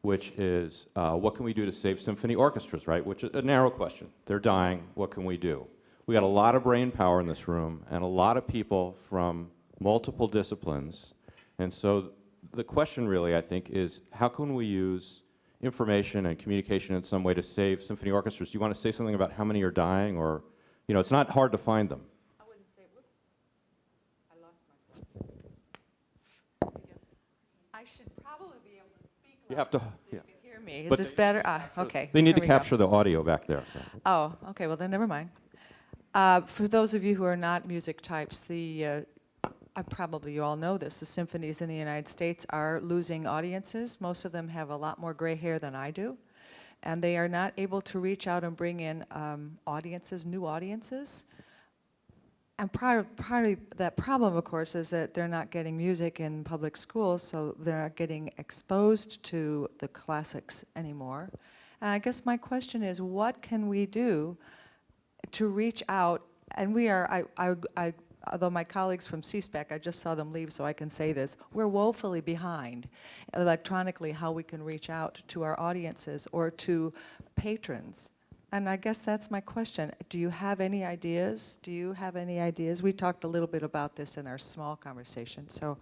which is, what can we do to save symphony orchestras, right? Which is a narrow question. They're dying, what can we do? We got a lot of brain power in this room, and a lot of people from multiple disciplines. And so the question really, I think, is how can we use information and communication in some way to save symphony orchestras? Do you want to say something about how many are dying, or, you know, it's not hard to find them. I wouldn't say, whoops, I lost myself. I should probably be able to speak You have to, so yeah. you can hear me. Is But this better? Okay. They need here to we go. capture the audio back there. So. Oh, okay, well then never mind. For those of you who are not music types, probably you all know this, the symphonies in the United States are losing audiences. Most of them have a lot more gray hair than I do. and they are not able to reach out and bring in audiences, new audiences. And part of that problem, of course, is that they're not getting music in public schools, so they're not getting exposed to the classics anymore. And I guess my question is, what can we do to reach out? And we are, although my colleagues from CSPAC, I just saw them leave, so I can say this, we're woefully behind electronically how we can reach out to our audiences or to patrons. And I guess that's my question. Do you have any ideas? Do you have any ideas? We talked a little bit about this in our small conversation. So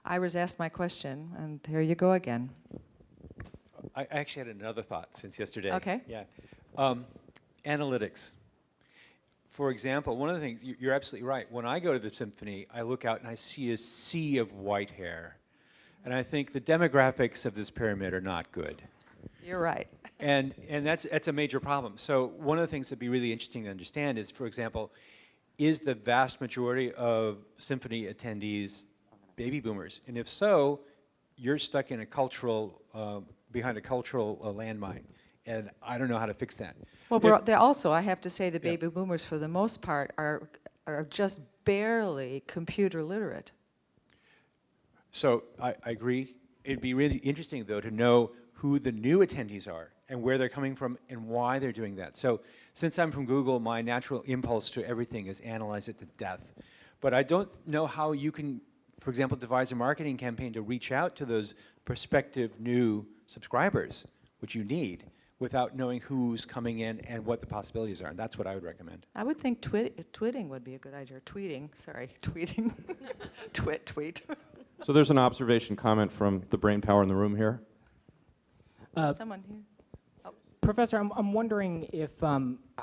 Iris asked my question, and here you go again. I actually had another thought since yesterday. Okay. Yeah. Analytics. For example, one of the things, you're absolutely right. When I go to the symphony, I look out and I see a sea of white hair. And I think the demographics of this pyramid are not good. You're right. And that's a major problem. So one of the things that'd be really interesting to understand is, for example, is the vast majority of symphony attendees baby boomers? And if so, you're stuck in a cultural, behind a cultural landmine. And I don't know how to fix that. Well, they're also, I have to say, the baby boomers, for the most part, are just barely computer literate. So I agree. It'd be really interesting, though, to know who the new attendees are and where they're coming from and why they're doing that. So since I'm from Google, my natural impulse to everything is analyze it to death. But I don't know how you can, for example, devise a marketing campaign to reach out to those prospective new subscribers, which you need, without knowing who's coming in and what the possibilities are. And that's what I would recommend. I would think twitting would be a good idea. Tweeting. Tweet. So there's an observation comment from the brain power in the room here. Someone here. Professor, I'm wondering if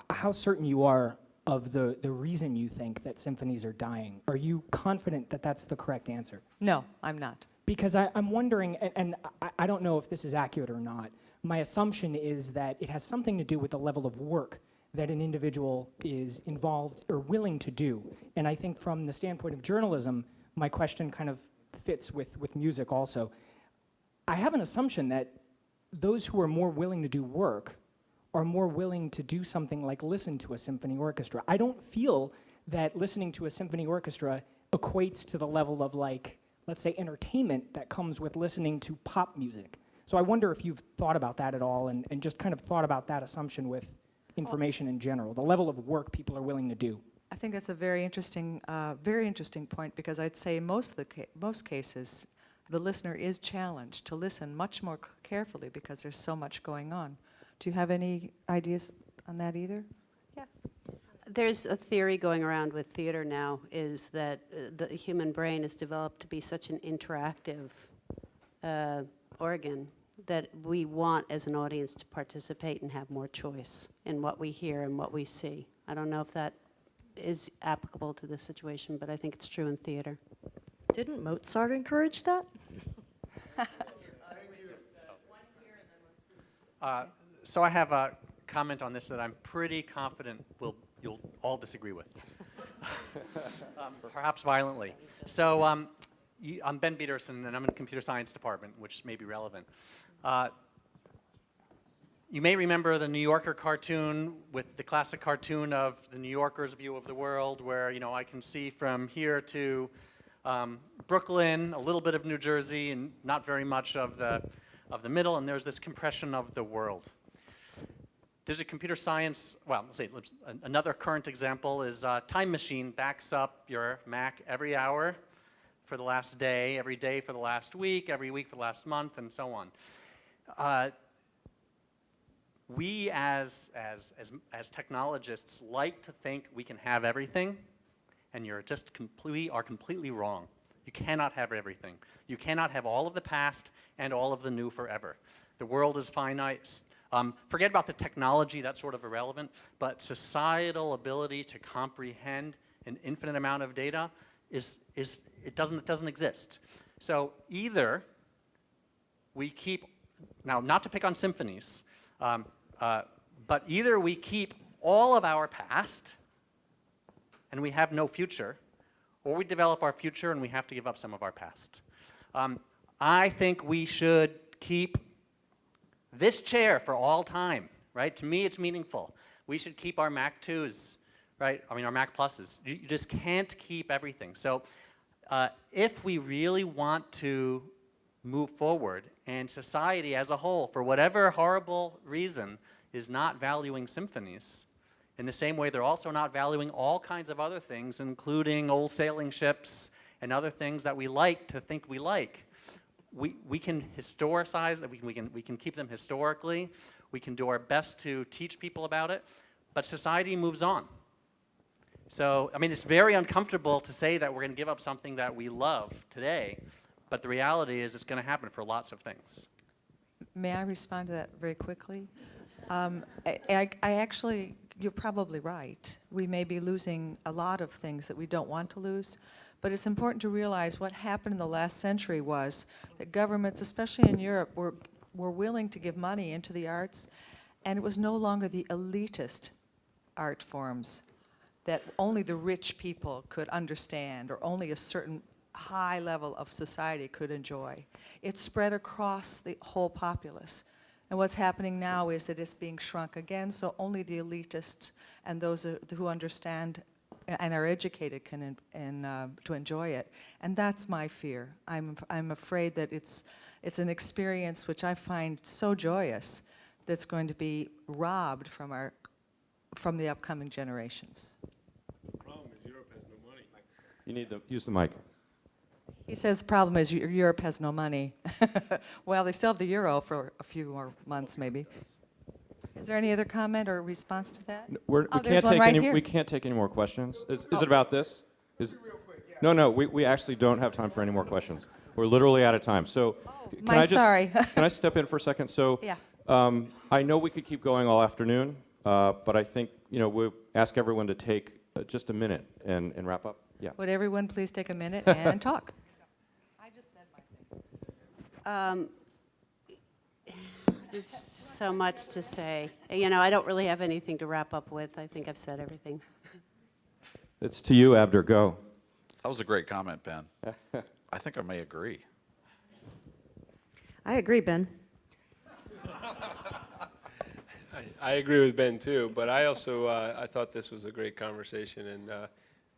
how certain you are of the reason you think that symphonies are dying. Are you confident that that's the correct answer? No, I'm not. Because I'm wondering, and I don't know if this is accurate or not, my assumption is that it has something to do with the level of work that an individual is involved or willing to do. And I think from the standpoint of journalism, my question kind of fits with music also. I have an assumption that those who are more willing to do work are more willing to do something like listen to a symphony orchestra. I don't feel that listening to a symphony orchestra equates to the level of, like, let's say, entertainment that comes with listening to pop music. So I wonder if you've thought about that at all and just kind of thought about that assumption with information in general, the level of work people are willing to do. I think that's a very interesting point, because I'd say most cases, the listener is challenged to listen much more carefully because there's so much going on. Do you have any ideas on that either? Yes. There's a theory going around with theater now, is that the human brain is developed to be such an interactive organ that we want, as an audience, to participate and have more choice in what we hear and what we see. I don't know if that is applicable to this situation, but I think it's true in theater. Didn't Mozart encourage that? So I have a comment on this that I'm pretty confident you'll all disagree with, perhaps violently. So I'm Ben Peterson, and I'm in the computer science department, which may be relevant. You may remember the New Yorker cartoon with the classic cartoon of the New Yorker's view of the world, where I can see from here to Brooklyn, a little bit of New Jersey, and not very much of the middle, and there's this compression of the world. There's a computer science, well, let's say another current example is Time Machine backs up your Mac every hour for the last day, every day for the last week, every week for the last month, and so on. We as technologists like to think we can have everything, and you're just completely wrong. You cannot have everything. You cannot have all of the past and all of the new forever. The world is finite. Forget about the technology, that's sort of irrelevant, but societal ability to comprehend an infinite amount of data it doesn't exist. So either we keep, now not to pick on symphonies, but either we keep all of our past and we have no future, or we develop our future and we have to give up some of our past. I think we should keep This chair for all time, right? To me, it's meaningful. We should keep our Mac 2s, right? I mean, our Mac Pluses. You just can't keep everything. So if we really want to move forward, and society as a whole, for whatever horrible reason, is not valuing symphonies, in the same way they're also not valuing all kinds of other things, including old sailing ships and other things that we like to think we like. We can historicize, we can keep them historically, we can do our best to teach people about it, but society moves on. So, I mean, it's very uncomfortable to say that we're going to give up something that we love today, but the reality is it's going to happen for lots of things. May I respond to that very quickly? I actually, you're probably right. We may be losing a lot of things that we don't want to lose, but it's important to realize what happened in the last century was that governments, especially in Europe, were willing to give money into the arts, and it was no longer the elitist art forms that only the rich people could understand or only a certain high level of society could enjoy. It spread across the whole populace. And what's happening now is that it's being shrunk again, so only the elitists and those who understand and are educated can to enjoy it. And that's my fear. I'm afraid that it's an experience which I find so joyous that's going to be robbed from the upcoming generations. The problem is Europe has no money. You need to use the mic. He says the problem is Europe has no money. Well, they still have the euro for a few more months, maybe. Is there any other comment or response to that? We can't take any more questions. Is it about this? No, we actually don't have time for any more questions. We're literally out of time. So sorry. Can I step in for a second? So yeah. I know we could keep going all afternoon, but I think we'll ask everyone to take just a minute and wrap up. Yeah. Would everyone please take a minute and talk? I just said my thing. It's so much to say. I don't really have anything to wrap up with. I think I've said everything. It's to you, Abder. Go. That was a great comment, Ben. I think I may agree. I agree, Ben. I agree with Ben too, but I also I thought this was a great conversation, and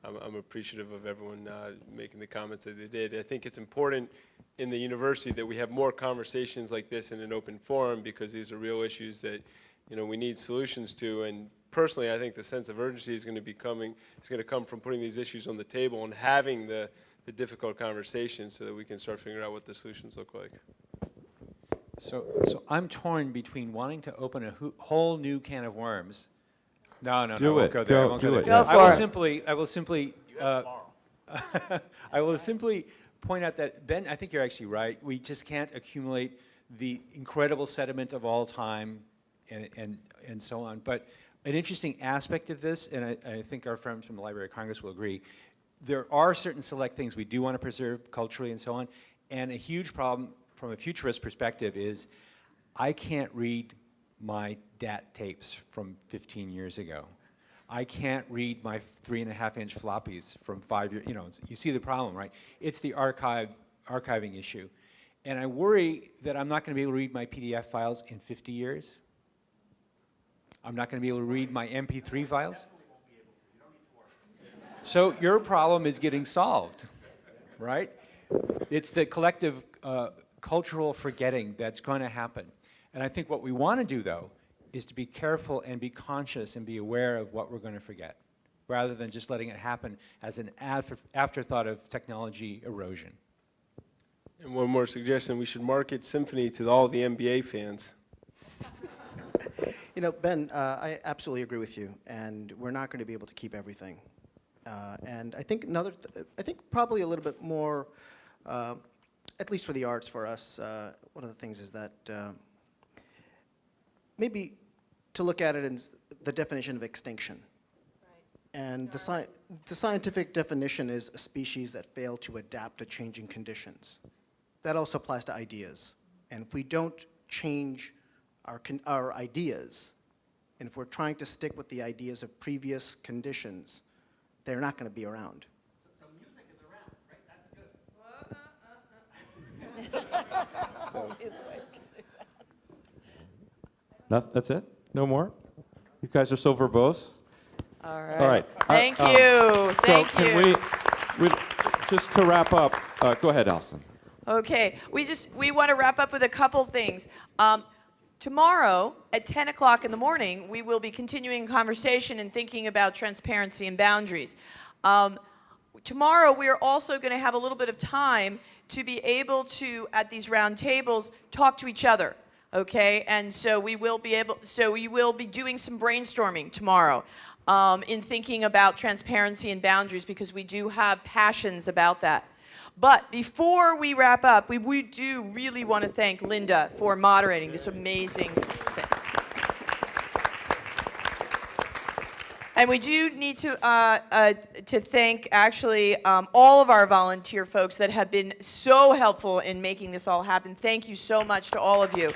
I'm appreciative of everyone making the comments that they did. I think it's important in the university that we have more conversations like this in an open forum, because these are real issues that we need solutions to. And personally, I think the sense of urgency is going to come from putting these issues on the table and having the difficult conversations so that we can start figuring out what the solutions look like. So I'm torn between wanting to open a whole new can of worms. No, I won't go there. I won't go there. Go for it. I will simply point out that, Ben, I think you're actually right. We just can't accumulate the incredible sediment of all time and so on. But an interesting aspect of this, and I think our friends from the Library of Congress will agree, there are certain select things we do want to preserve culturally and so on. And a huge problem from a futurist perspective is I can't read my DAT tapes from 15 years ago. I can't read my 3.5-inch floppies from 5 years. You see the problem, right? It's the archiving issue. And I worry that I'm not going to be able to read my PDF files in 50 years. I'm not going to be able to read my MP3 files. So your problem is getting solved, right? It's the collective cultural forgetting that's going to happen. And I think what we want to do, though, is to be careful and be conscious and be aware of what we're going to forget, rather than just letting it happen as an afterthought of technology erosion. And one more suggestion, we should market Symphony to all the NBA fans. Ben, I absolutely agree with you, and we're not going to be able to keep everything. And I think I think probably a little bit more, at least for the arts for us, one of the things is that maybe to look at it in the definition of extinction. Right. And the scientific definition is a species that fail to adapt to changing conditions. That also applies to ideas. And if we don't change our ideas, and if we're trying to stick with the ideas of previous conditions, they're not going to be around. So music is around, right? That's good. So, That's it? No more? You guys are so verbose. All right. All right. Thank you. Thank so you. we just to wrap up, go ahead, Alison. Okay, we want to wrap up with a couple things. Tomorrow at 10 o'clock in the morning, we will be continuing conversation and thinking about transparency and boundaries. Tomorrow, we are also going to have a little bit of time to be able to, at these round tables, talk to each other. Okay, and so we will be doing some brainstorming tomorrow in thinking about transparency and boundaries, because we do have passions about that. But before we wrap up, we do really want to thank Linda for moderating this amazing thing. And we do need to thank, actually, all of our volunteer folks that have been so helpful in making this all happen. Thank you so much to all of you.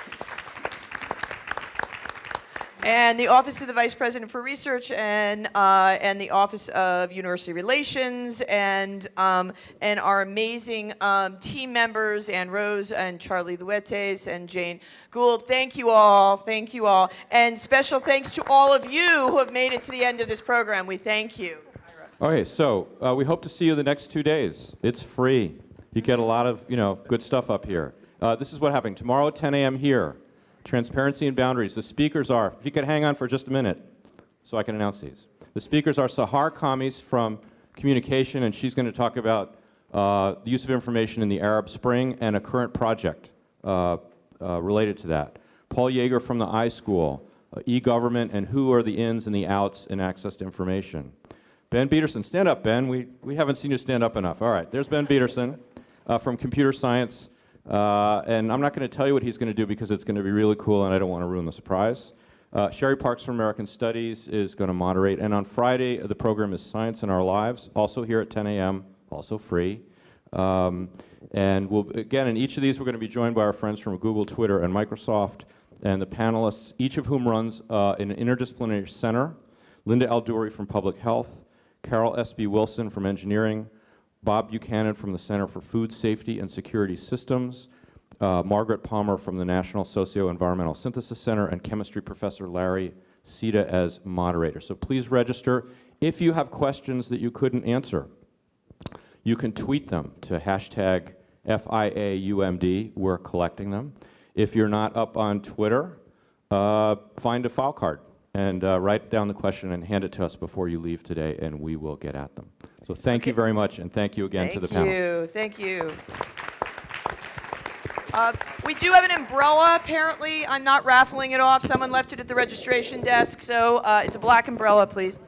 And the Office of the Vice President for Research and the Office of University Relations and our amazing team members, Ann Rose and Charlie Luetes and Jane Gould. Thank you all. Thank you all. And special thanks to all of you who have made it to the end of this program. We thank you. Okay, so we hope to see you the next 2 days. It's free. You get a lot of good stuff up here. This is what happening tomorrow at 10 a.m. here. Transparency and boundaries. The speakers are, if you could hang on for just a minute so I can announce these. The speakers are Sahar Kamis from Communication, and she's going to talk about the use of information in the Arab Spring and a current project related to that. Paul Yeager from the iSchool, e-government and who are the ins and the outs in access to information. Ben Peterson, stand up, Ben. We haven't seen you stand up enough. All right, there's Ben Peterson from computer science. And I'm not going to tell you what he's going to do because it's going to be really cool and I don't want to ruin the surprise. Sherry Parks from American Studies is going to moderate. And on Friday, the program is Science in Our Lives, also here at 10 a.m., also free. And again, in each of these, we're going to be joined by our friends from Google, Twitter, and Microsoft, and the panelists, each of whom runs an interdisciplinary center. Linda Alduri from Public Health, Carol S.B. Wilson from Engineering, Bob Buchanan from the Center for Food Safety and Security Systems, Margaret Palmer from the National Socio-Environmental Synthesis Center, and chemistry professor Larry Sita as moderator. So please register. If you have questions that you couldn't answer, you can tweet them to hashtag FIAUMD. We're collecting them. If you're not up on Twitter, find a file card and write down the question and hand it to us before you leave today, and we will get at them. So thank you very much, and thank you again to the panel. Thank you. We do have an umbrella, apparently. I'm not raffling it off. Someone left it at the registration desk, so it's a black umbrella, please.